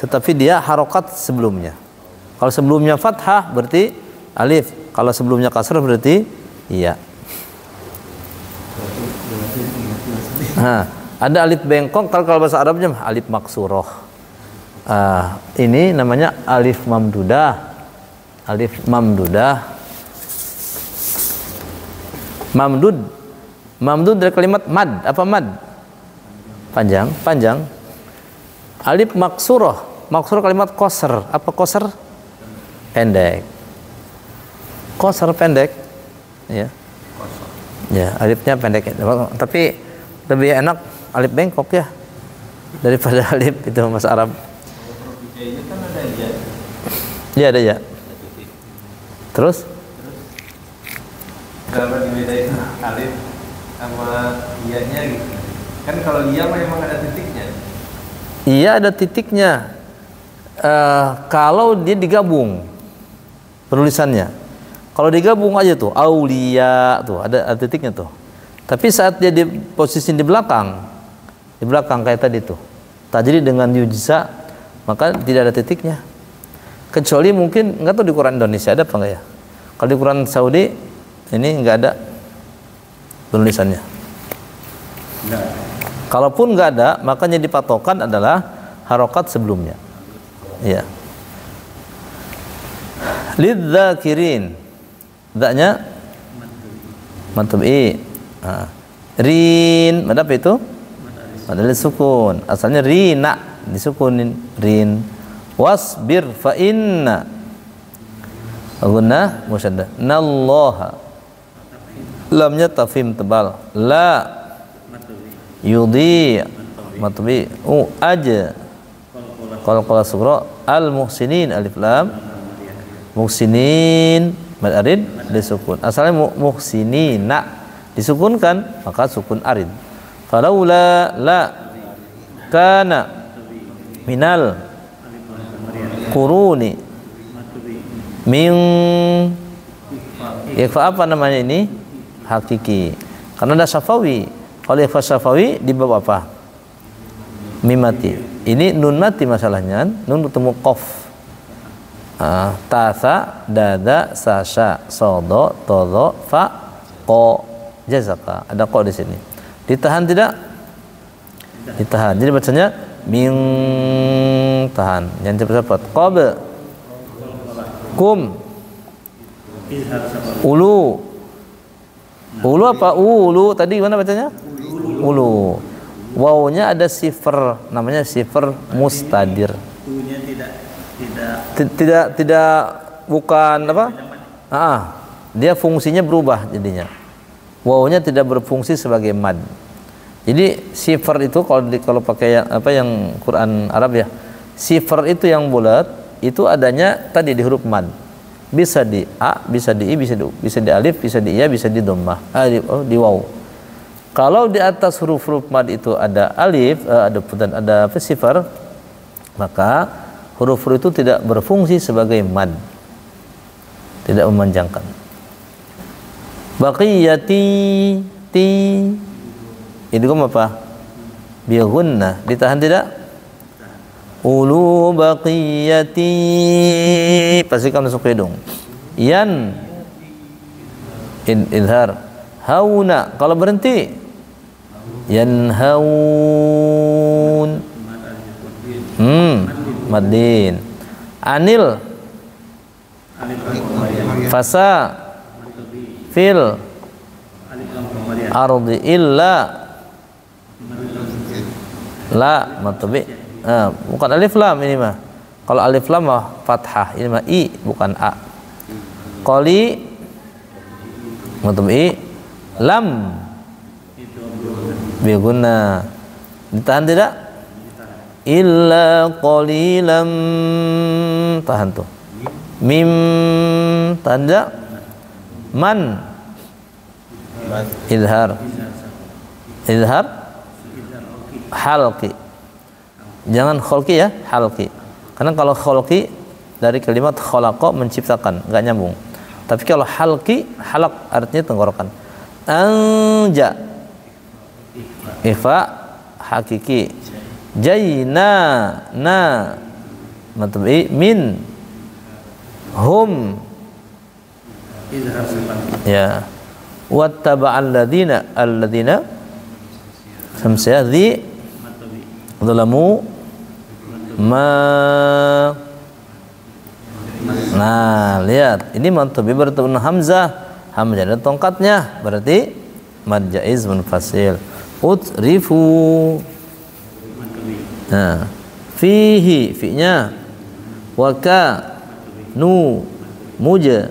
tetapi dia harokat sebelumnya. Kalau sebelumnya fathah berarti alif. Kalau sebelumnya kasrah berarti iya. Ada alif bengkok. Kalau bahasa Arabnya alif maksuroh. Ini namanya alif mamdudah. Alif mamdudah. Mamdud dari kalimat mad. Apa mad? Panjang. Alif maksuroh. Maksuroh kalimat qasr. Apa qasr? Pendek. Qasr pendek. Ya. Ya, alifnya pendek. Tapi lebih enak alif bengkok ya daripada alif itu bahasa Arab. Kan ada ya. Ya, ada ya. Terus? Kalau dibedain alif sama iyanya gitu. Kan kalau iya memang ada titiknya. Iya, ada titiknya. Kalau dia digabung penulisannya. Kalau digabung aja tuh aulia tuh ada titiknya tuh. Tapi saat dia di posisi di belakang kayak tadi tuh, tajri dengan yujza, maka tidak ada titiknya. Kecuali mungkin nggak tahu di Quran Indonesia ada apa enggak ya. Kalau di Quran Saudi ini nggak ada penulisannya. Enggak. Kalaupun nggak ada, makanya dipatokan adalah harokat sebelumnya. Iya. Lidzakirin. Dzanya matabi. Rin, apa itu? Adalah sukun. Asalnya rina, disukunin rin. Wasbir fa inna. Gunnah musyaddah. Nallaha. Lamnya tafim tebal. La yudhi matbi aja. Kalau sugra al muhsinin alif lam. Muhsinin mad arid disukun. Asalnya muhsinina disukunkan, maka sukun arid. Falaula la kana minal quruni min yakfa apa namanya ini? Hakiki. Karena ada syafawi. Kalau yakfa syafawi di bab apa? Mimati. Ini nun mati masalahnya, nun bertemu qaf. Tasa, dada, sasha, sodo, todo, fa, ko, jazaka. Ada ko di sini. Ditahan tidak? Ditahan. Jadi bacanya ming tahan. Yang cepat-cepat. Qob, kum, ulu. Ulu apa? Ulu. Tadi gimana bacanya? Ulu. Wawunya ada sifar, namanya sifar mustadir. Tidak bukan apa? Dia fungsinya berubah jadinya. Wawunya tidak berfungsi sebagai mad. Jadi sifar itu kalau pakai yang Quran Arab ya, sifar itu yang bulat itu adanya tadi di huruf mad. Bisa di a, bisa di i, bisa di u, bisa di alif, bisa di ya, bisa di dhammah, di waw. Kalau di atas huruf-huruf mad itu ada alif, ada sifar, maka huruf-huruf itu tidak berfungsi sebagai mad, tidak memanjangkan. Baqiyati ti, idgham apa? Bi gunnah, ditahan tidak? Ulu baqiyati, pastikan masuk ke hidung. Yan, idhar. Hauna, kalau berhenti. Yanhaun, maddin. Anil, fasa, fil ardi illa la matabi. Bukan alif lam ini mah. Kalau alif lam mah fathah, ini mah i bukan a. Qali matabi lam bi gunna. Ditahan tidak? Illa qalilam, tahan tuh. Mim, tahan tidak? Man, idhar, halqi, jangan kholqi ya, halqi, karena kalau kholqi dari kalimat khalaqa, menciptakan, nggak nyambung. Tapi kalau halqi, halak artinya tenggorokan. Anja, ikhfa hakiki. Jaina, na matabi min, hum, ya, wattaba'al alladzina samsaya dhi zalamu ma. Nah, lihat ini mantubi bertemu hamzah, hamzah ada tongkatnya, berarti mad jaiz munfasil. Utrifu, nah, fihi, fi-nya, waka, nu, muja,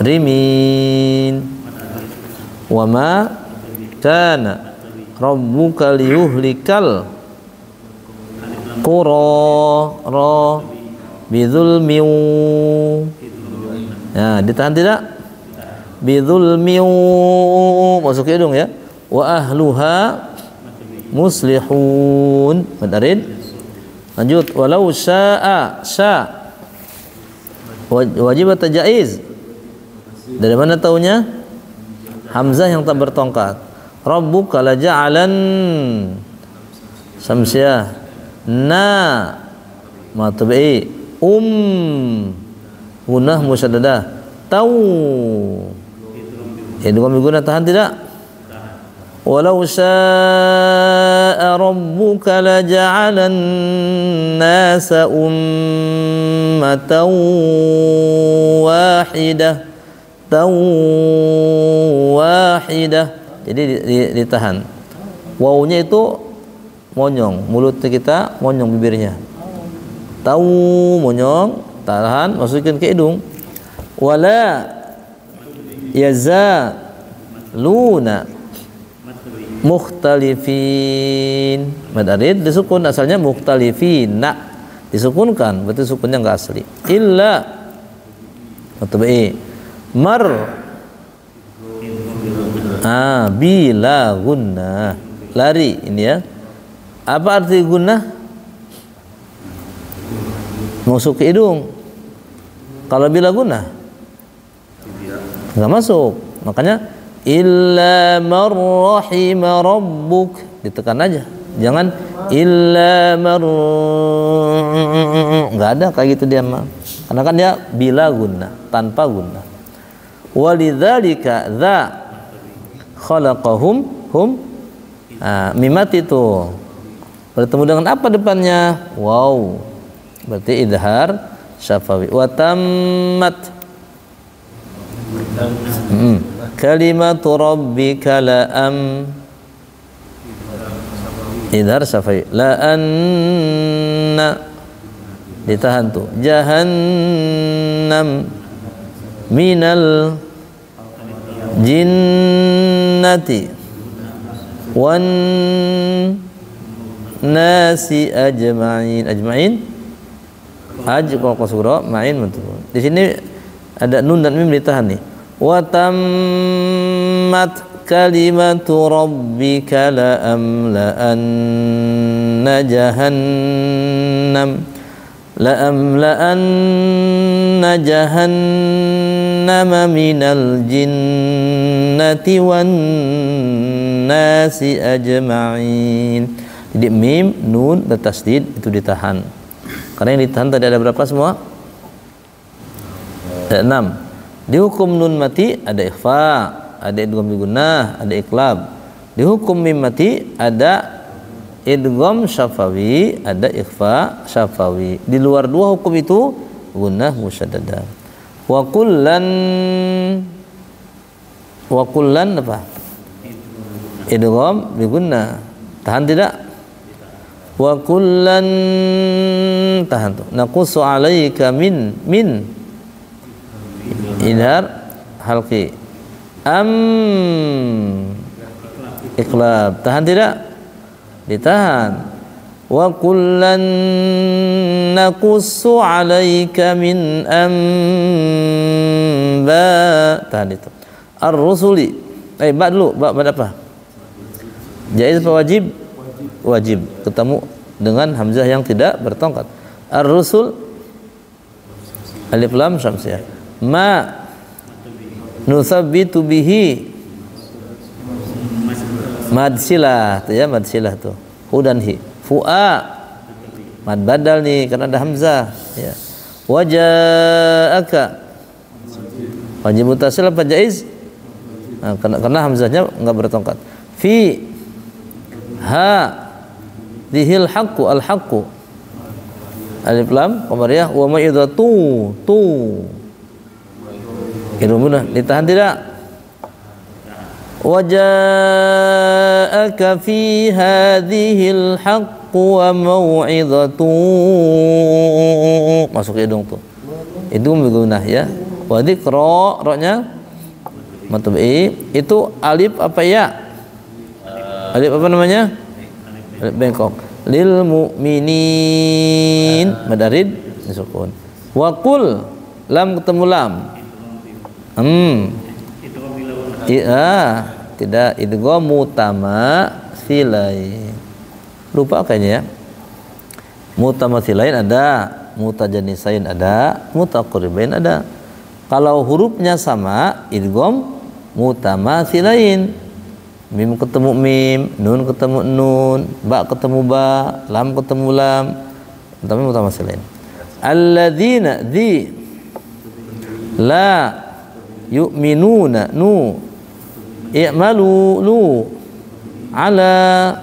rimin, wama kana rabbuka liyuhlikal qura ra bidzulmin. Nah, ditahan tidak? Bidzulmin, masuk ke hidung ya. Wa ahluha muslihun, madarin. Lanjut, walau syaa, sya wajib atau jaiz? Dari mana taunya? Hamzah yang tak bertongkat. Rabbuka la ja'alan samsiyah, na matabi, gunnah musyaddadah, tau. Dua guna tahan tidak? Walau syaa rabbuka la ja'alan nasa ummatan wahidah, wahidah. Jadi ditahan. Wawunya itu monyong, mulutnya kita monyong bibirnya. Tau, monyong, tahan, masukin ke hidung. Wala yazaluna mukhtalifin, mad arid disukun, asalnya mukhtalifina, disukunkan, berarti sukunnya enggak asli. Illa matabi mar, bila gunnah, lari ini ya. Apa arti gunnah? Masuk ke hidung. Kalau bila gunnah enggak masuk, makanya illa man rahima rabbuk, ditekan aja, jangan illa man, enggak ada kayak gitu dia mah, karena kan dia bila gunnah, tanpa gunnah. Walidzalika dza khalaqahum hum, mimat itu bertemu dengan apa depannya? Wow, berarti idhar syafawi. Wa tammat kalimatu rabbika la idhar syafawi, la anna, ditahan tuh, jahannam minal jinnati wan nasi ajma'in, Qalqal sughra ma'in mutun. Di sini ada nun dan mim ditahan nih. Wa tammat kalimatu rabbika la amla'anna jahannama minal jinnati wan nasi ajma'in. Jadi mim, nun, dan tasdid itu ditahan. Karena yang ditahan tadi ada berapa semua? Ada 6. Di hukum nun mati ada ikhfa, ada idgham bi gunnah, ada iqlab. Di hukum mim mati ada idgham syafawi, ada ikhfa syafawi. Di luar dua hukum itu gunnah musyaddadah. Wa kullan apa? Idgham bi gunnah. Tahan tidak? Wa kullan tahan tuh. Naqussu 'alaika min idhar halqi. Iqlab. Tahan tidak? Ditahan. Wa kullan naqussu 'alaika min tahan itu. Ar-rusuli. Ba dulu, ba apa? Jaiz apa wajib? Wajib. Ketemu dengan hamzah yang tidak bertongkat. Ar-rusul alif lam syamsiyah. Ma nusabbitu bihi madsilah tuh ya, madsilah tuh. Hu dan hi. Fu'a mad badal nih karena ada hamzah ya. Waja'aka wajib mutasil apa jaiz? Nah, karena hamzahnya enggak bertongkat. Fi ha dihil haqqu al haqqu alif lam qamariyah wa ma'idatu tu irumuna ditahan tidak? Waja'aka fi hadhil haqqu wa mau'izatu masuk hidung tuh itu berguna ya. Wa dzikra ra-nya matbu'i itu alif apa ya? Alif apa namanya? Alif bengkok. Lil mu'minin madarid disukun. Wa qul lam ketemu lam. Tidak idgham mutamatsilain. Lupa kayaknya ya. Mutamatsilain ada, mutajanisain ada, mutaqarribain ada. Kalau hurufnya sama idgham mutamatsilain. Mim ketemu mim, nun ketemu nun, ba ketemu ba, lam ketemu lam. Tapi mutamatsilain. Alladzina dzi la yu'minuna nu i'malu lu ala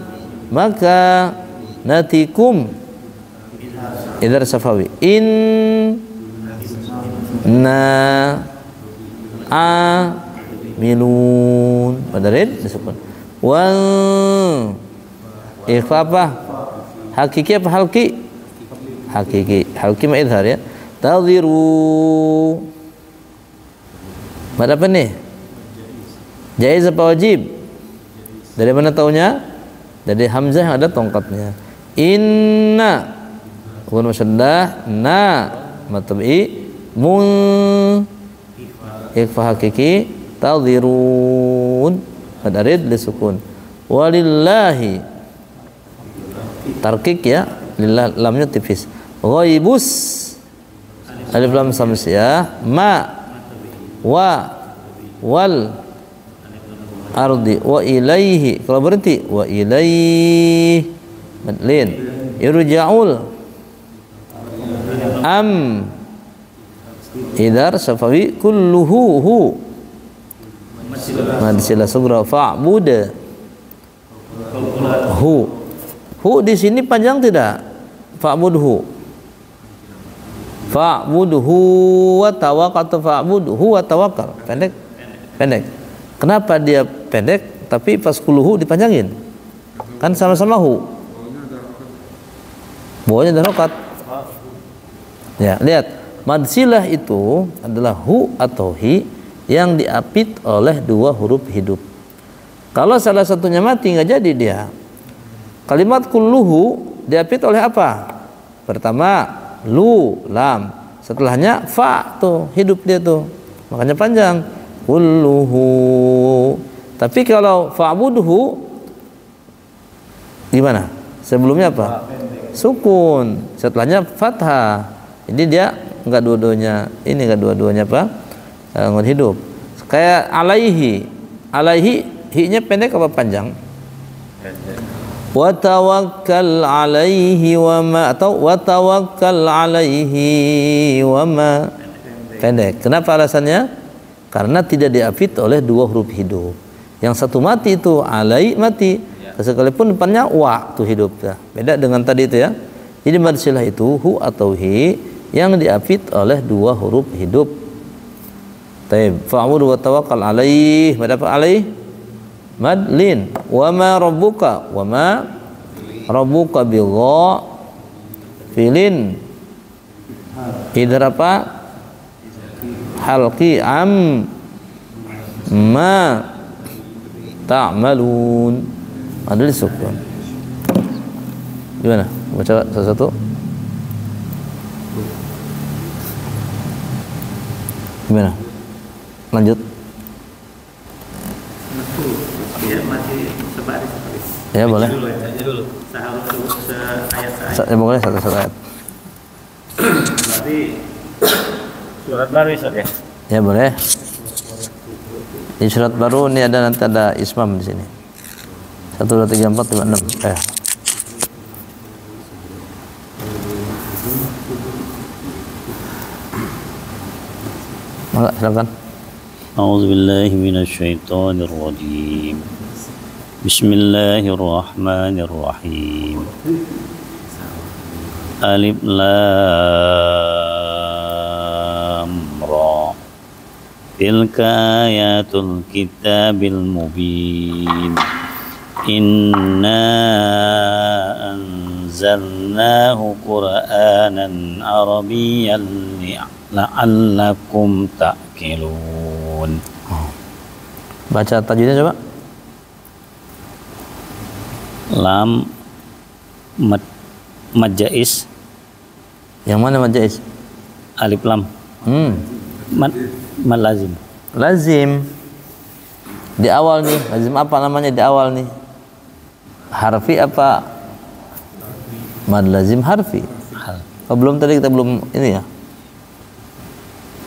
maka natikum idhar safawi in na a milun madarid disebut wal ikhfa apa hakiki apa halki halki ma idhar ya tadhiru mad apa nih jaiz apa wajib? Dari mana taunya? Dari hamzah yang ada tongkatnya. Inna gun musyaddah na matbi mun ikhfa hakiki tadhirun madarid lisukun walillahi tarkik ya lillah lamnya tipis ghaibus alif lam samsiyah ma wa wal ardi wa ilaihi kalau berhenti wa ilaihi madlin yurja'ul am idhar safawi kulluhu hu mad sila sugra fa'bud hu di sini panjang tidak fa'budhu wa tawakkal fa'budhu wa tawakkal pendek kenapa dia pendek tapi pas kuluhu dipanjangin kan sama-sama hu bawahnya ada rokat ya lihat mad silah itu adalah hu atau hi yang diapit oleh dua huruf hidup. Kalau salah satunya mati nggak jadi dia. Kalimat kulluhu diapit oleh apa? Pertama lu lam, setelahnya fa tuh hidup dia tuh, makanya panjang kulluhu. Tapi kalau fa'budhu gimana? Sebelumnya apa? Sukun, setelahnya fathah. Jadi dia enggak dua-duanya, ini enggak dua-duanya apa? Ngon hidup. Kayak alaihi. Alaihi hi-nya pendek apa panjang? Wa tawakkal alaihi wa ma, atau wa tawakkal alaihi wa ma. Pendek. Kenapa alasannya? Karena tidak diafid oleh dua huruf hidup. Yang satu mati itu alai mati. Sekalipun depannya wa itu hidup ya. Beda dengan tadi itu ya. Jadi mad silah itu hu atau hi yang diafid oleh dua huruf hidup. Taib, fa'budu wa tawakkal alaih. Mad apa alaih? Mad lin. Wa ma rabbuka, wa ma rabbuka bigha filin. Idhar apa? Halqi am ma ta'malun. Adil sukun. Gimana? Baca satu-satu. Gimana? Lanjut. Ya, masih sebaris. Ya boleh. Seayat-ayat. Ya boleh satu ayat. Berarti surat baru ya? Ya boleh. Di surat baru ini ada nanti ada ismam di sini. 1 2 3 4 5 6. Maka silakan. A'udzubillahi minasyaitonir rajim. Bismillahirrahmanirrahim. Alif lam ra. Tilka ayatul kitabil mubin. Inna anzalnahu Qur'anan Arabiyyan la'allakum ta'qilun. Baca tajwidnya coba. Lam mad jaiz. Yang mana mad jaiz? Alif lam. Mad lazim. Lazim. Di awal nih, lazim apa namanya di awal nih? Harfi apa? Mad lazim harfi. Oh, belum tadi kita belum ini ya.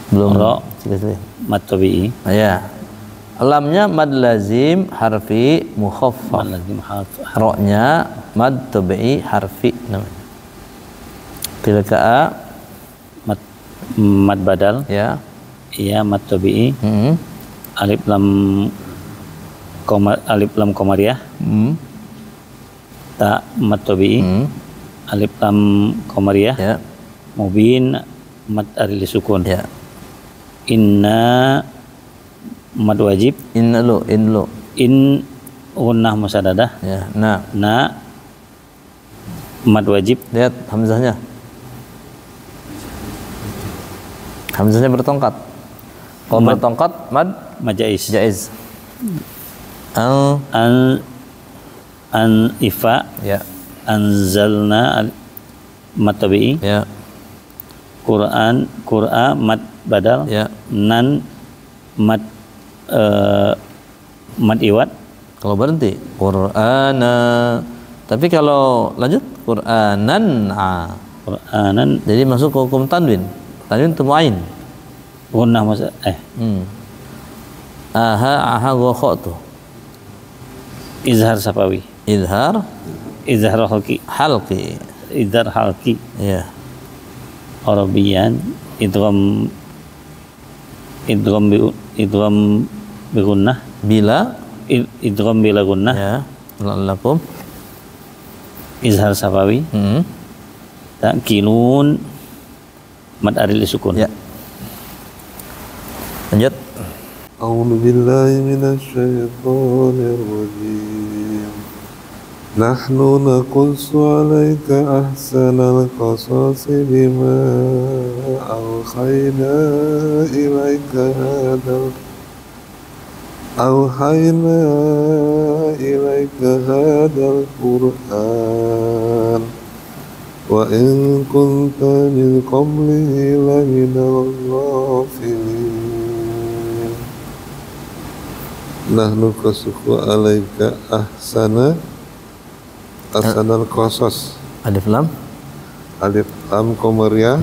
Belum. Ro. Mad tabi'i. Ya. Lamnya mad lazim harfi mukhaffaf. Mad lazim harfi. Ro-nya mad tabi'i harfi namanya. Tilka mad badal. ya. Iya, mad tabi'i. Alif lam qamariyah. Ta mad tabi'i. Alif lam qamariyah. Ya. Mubin mad arili sukun. Ya. Inna mad wajib. In Gunnah musadadah. Ya. Nah, mad wajib. lihat hamzahnya. Hamzahnya bertongkat. Kalau bertongkat mad Majais. jaiz. An ifa. Ya. Anzalna mad tabi'i. Ya. Qur'a mad badal. Ya. Nan mad iwad. Kalau berhenti Qur'ana. Tapi kalau lanjut Qur'anan. Qur'anan. Jadi masuk ke hukum tanwin. Tanwin itu mu'ain. Gunnah Aha gha kha tuh. Izhar safawi. Izhar Halqi. Izhar halqi. Ya. Arabiyan idgham bi gunnah. Bila Idgham bila gunnah. ya. La'allakum. Izhar safawi. Ta'qilun mad aril sukun. Ya. Lanjut. أعوذ بالله من الشيطان الرجيم نحن نقص عليك أحسن القصص بما أوحينا إليك هذا القرآن wa in kunta min qablihi laminal ghafilin. Nahnu qassu alaika ahsanal qasas. Alif lam Qamariyah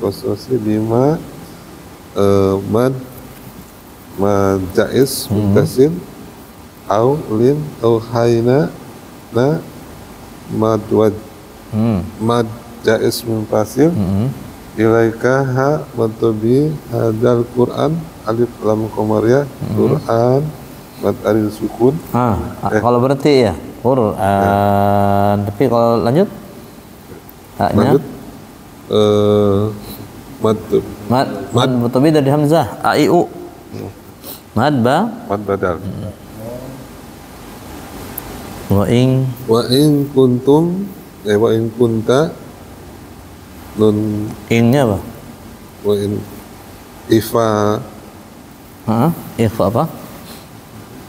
qasasi bima mad jaiz muttasil au lin au hayna na mad jaiz munfasil ilaika ha matobi hadal Quran alif lam qamariyah Quran mad aril sukun. Kalau berarti ya Quran, tapi kalau lanjut lanjut mad matobi dari hamzah a i u mad badal. Wa in kuntum wa in kunta nun innya apa? Wa in ifa apa?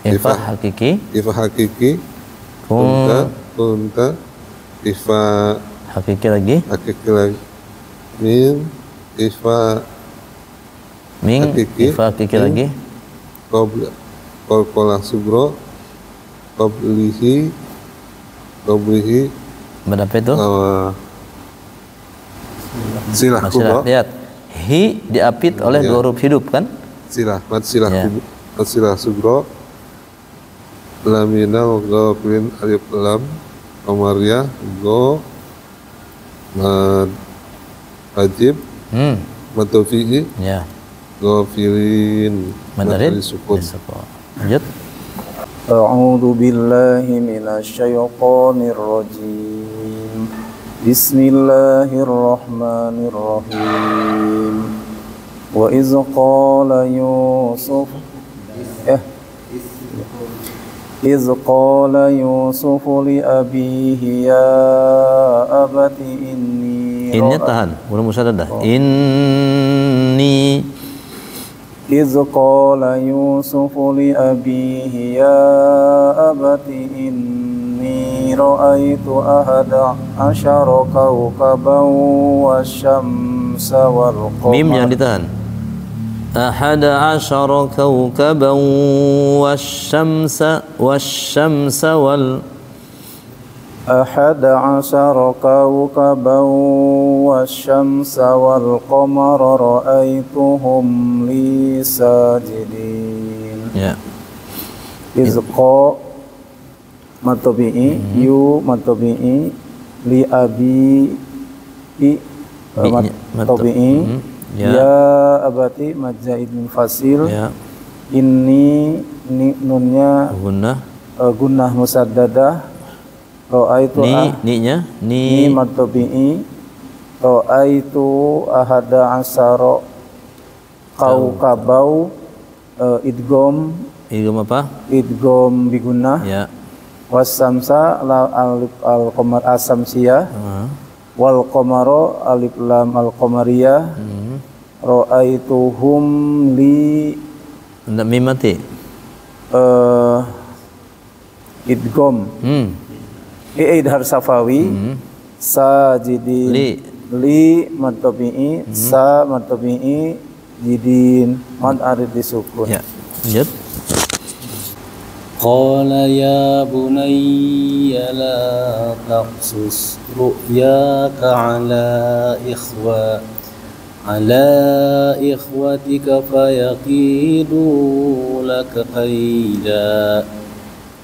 Ifa hakiki kunta ifa hakiki lagi min ifa hakiki lagi Qala sugro qablihi berapa itu? Silah kubro. Lihat, hi diapit oleh dua huruf hidup kan? Silah sugro laminal ghafilin alif lam qamariyah go mad wajib matofi'i ya ghafilin madarid sukun. Lanjut. A'udzu billahi minasyaitonir rajim. Bismillahirrahmanirrahim. Wa iz qala Yusuf إذ قال يوسف لأبيه يا أبت إني Innya tahan, belum musyaddadah. Inni إذ قال يوسف لأبيه يا أبت إني رأيت 11 كوكبا والشمس والقمر. mim yang ditahan. 11 كوكبا والشمس wal 11 كوكبا والشمس والقمر رأيتهم لي ساجدين. Ya. Izqa matobi'i yu matobi'i li abi matobi'i ya abati majzaid munfasil. Ya. Ini nunnya gunnah musaddadah. Ra'aitu ni-nya ni matobi'i ra'aitu 11 kaukabau idgham apa? Idgham bigunnah. Ya. Wasamsa alif al-qamar asamsiyah. Wal qamara alif lam al-qamariyah. Ra'aituhum li Ndak mim mati. Idgham. Idhar safawi. Sajidin. Li matobi'i sa matobi'i jidin mad arid disukun. Ya. Lanjut. Qala ya bunayya la taqsus ru'yaka ala ikhwatika fayaqidu laka qaida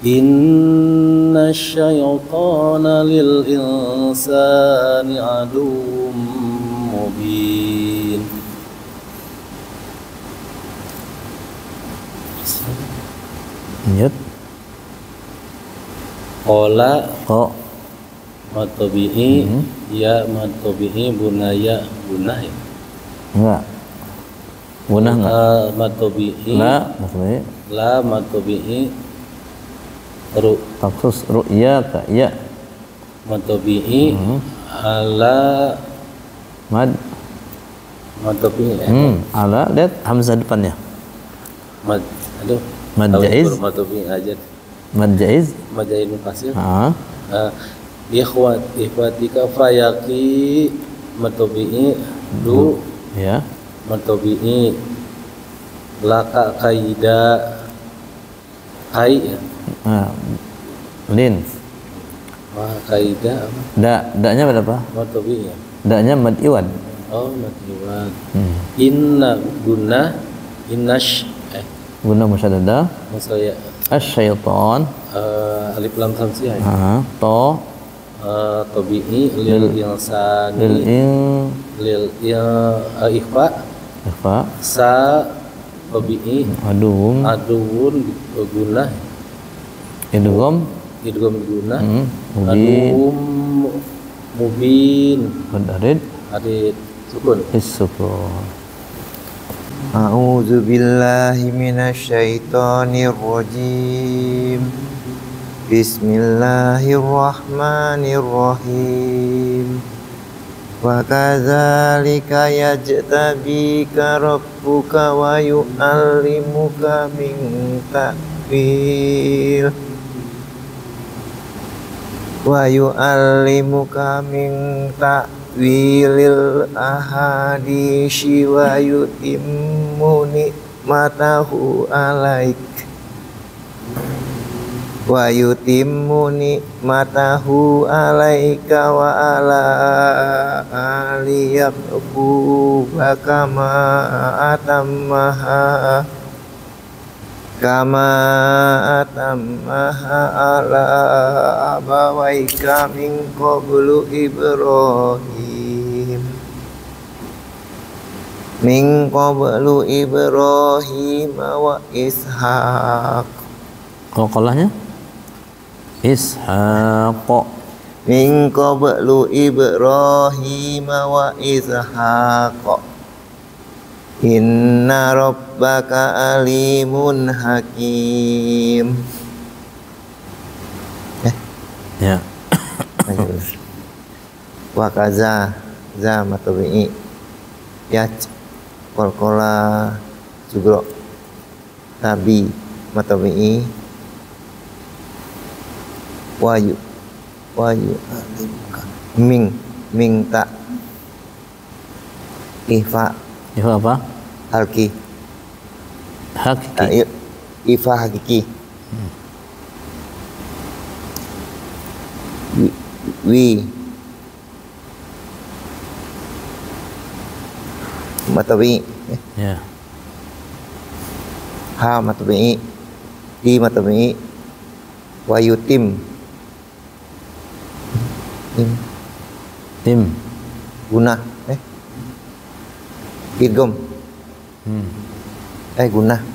inna syaitana lil insani aduwwum mubin. Lanjut. Qala matobi'i ya matobi'i bunaya bunah ya? Enggak. Bunah enggak? Matobi'i la matobi'i taksus ru'yaka ya matobi'i ala matobi'i ala lihat hamzah depannya mad jaiz matobi'i aja mad jaiz majain fasil ikhwatika fayaki matobi'i du Ya. matobi'i laka kaida kai ya. Nah, lin. Wah kaida apa? Daknya berapa? Matobi'i ya. Daknya mad iwad. Oh matiwan. Inna guna inash Guna musyaddadah. maksudnya Asyaiton. alif lam samsiah ya. To Tobi'i lil insani lil in lil ikhfa ikhfa sa tobi'i adum aduun guna idgham idgham guna mubin adum mubin madarid arid sukun isukun. A'udzu billahi minasyaitonir rajim. Bismillahirrahmanirrahim. Wa kadzalika yajtabika rabbuka wa yu'allimuka min ta'wil ta'wilil ahadisi wa yutimmu ni'matahu alaik alaika wa ala ali yaquba kama atammaha ala abawaika min qablu Ibrahim wa Ishaq. Qalqalahnya Ishaq. Min qablu Ibrahim wa Ishaq. Inna rabbaka alimun hakim. Ya. Wa kaza za matabi'i yaj qalqala sugro tabi matabi'i wayu ming tak ifa apa? hakiki ifa hakiki wi matabi Ya. ha matabi di matabi wayutim Tim. guna idgham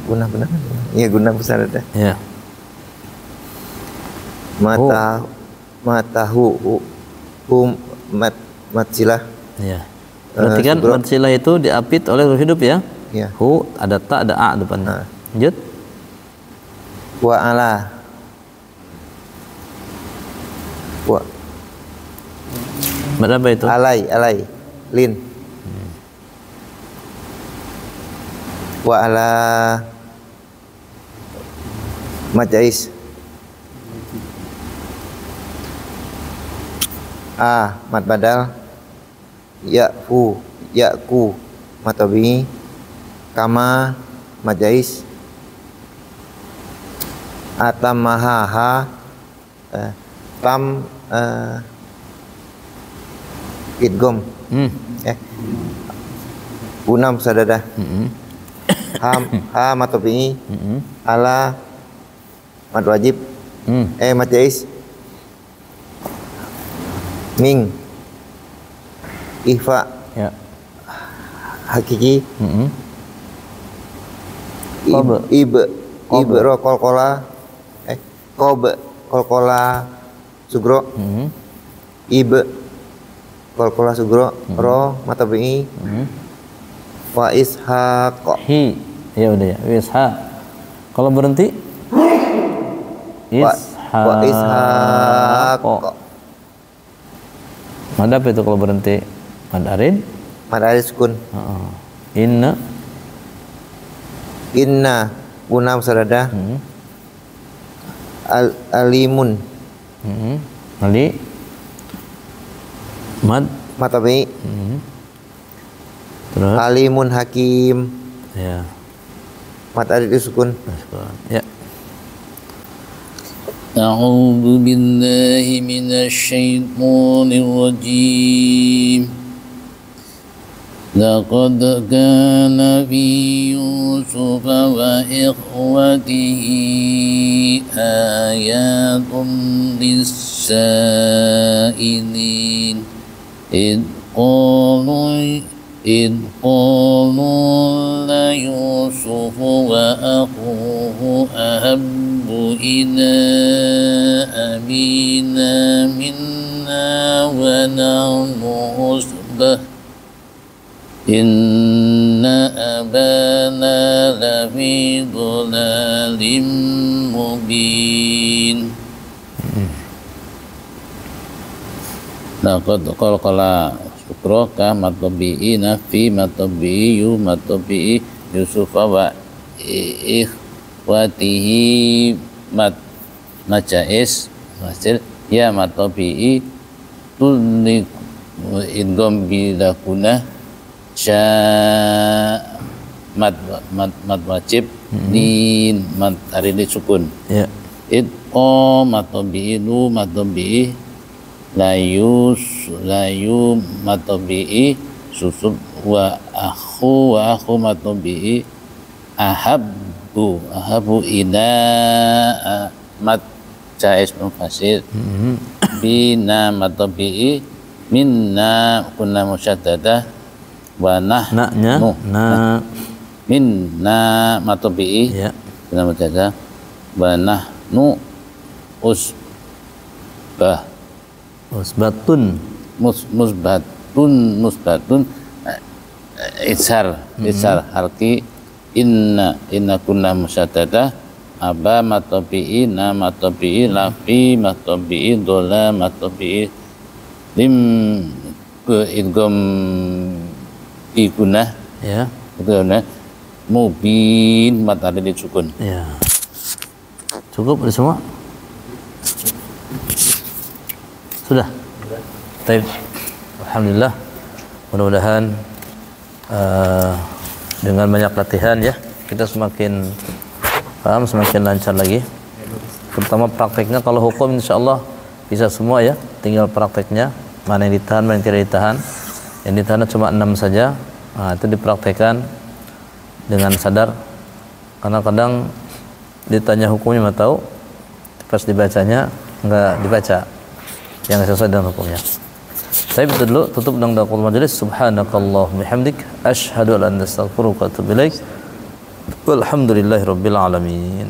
guna benar iya guna besar ada Ya. matahu matsilah Ya. Berarti kan mad silah itu diapit oleh huruf hidup ya. ya Hu ada ta ada a depannya. Lanjut. wa ala wa Mad apa itu? alai lin wa ala majais mad badal yaku matabi kama majais atamaha tam idgham unam sadada ha matabi ala mad wajib majais ming ihfa Ya. hakiki Qobe. ibro qalqala qobe qalqala sugro qalqala sugro ro matabi wa ishaq Hi. Ya udah ya. Ishaq. Kalau berhenti wa ishaq Mad apa itu kalau berhenti? Mad arid. mad arid sukun Inna guna sarada alimun Mad. Matabi. Terus. Alimun hakim. Ya. Mat alif sukun. Ya. أعوذ بالله من الشيطان الرجيم لقد كان في يوسف وإخوته آيات للسائلين إذ قالوا ليوسف وأخوه أحب إلى أبينا منا ونحن عصبة إن أبانا لفي ضلال مبين لقد قال Syukroka matobi'i nafi matobi'i yu matobi'i yusufa wa ikhwatihi majais hasil ya matobi'i tulik idgom bilakuna mat wajib din mat hari ini sukun Ya. idqo matobi'i lu matobi'i layu matobi'i susub wa akhu matobi'i ahabbu ila mat jais mufassir bina matobi'i minna kunna musyaddadah wa Na-nya na. minna matobi'i Ya. kunna musyaddadah wa nahnu usbah Usbatun. musbatun isar harki inna kunna musyaddadah aba matobi'i na matobi'i lafi matobi'i dola matobi'i lim ke idgom ikunah Ya. itu mubin mat ada di sukun. Ya. Cukup ada semua? Sudah. Baik. Alhamdulillah. Mudah-mudahan dengan banyak latihan ya, kita semakin paham, semakin lancar lagi. Terutama prakteknya, kalau hukum insyaallah bisa semua ya, tinggal prakteknya. Mana yang ditahan, mana yang tidak ditahan. Yang ditahan cuma 6 saja. Nah, itu dipraktekkan dengan sadar. Karena kadang ditanya hukumnya nggak tahu, pas dibacanya nggak dibaca yang sesuai dengan hukumnya. Saya itu dulu, tutup dengan doa majelis. Subhanakallahumma bihamdik asyhadu an la ilaha illa anta astaghfiruka wa atubu ilaik. Walhamdulillahirabbil alamin.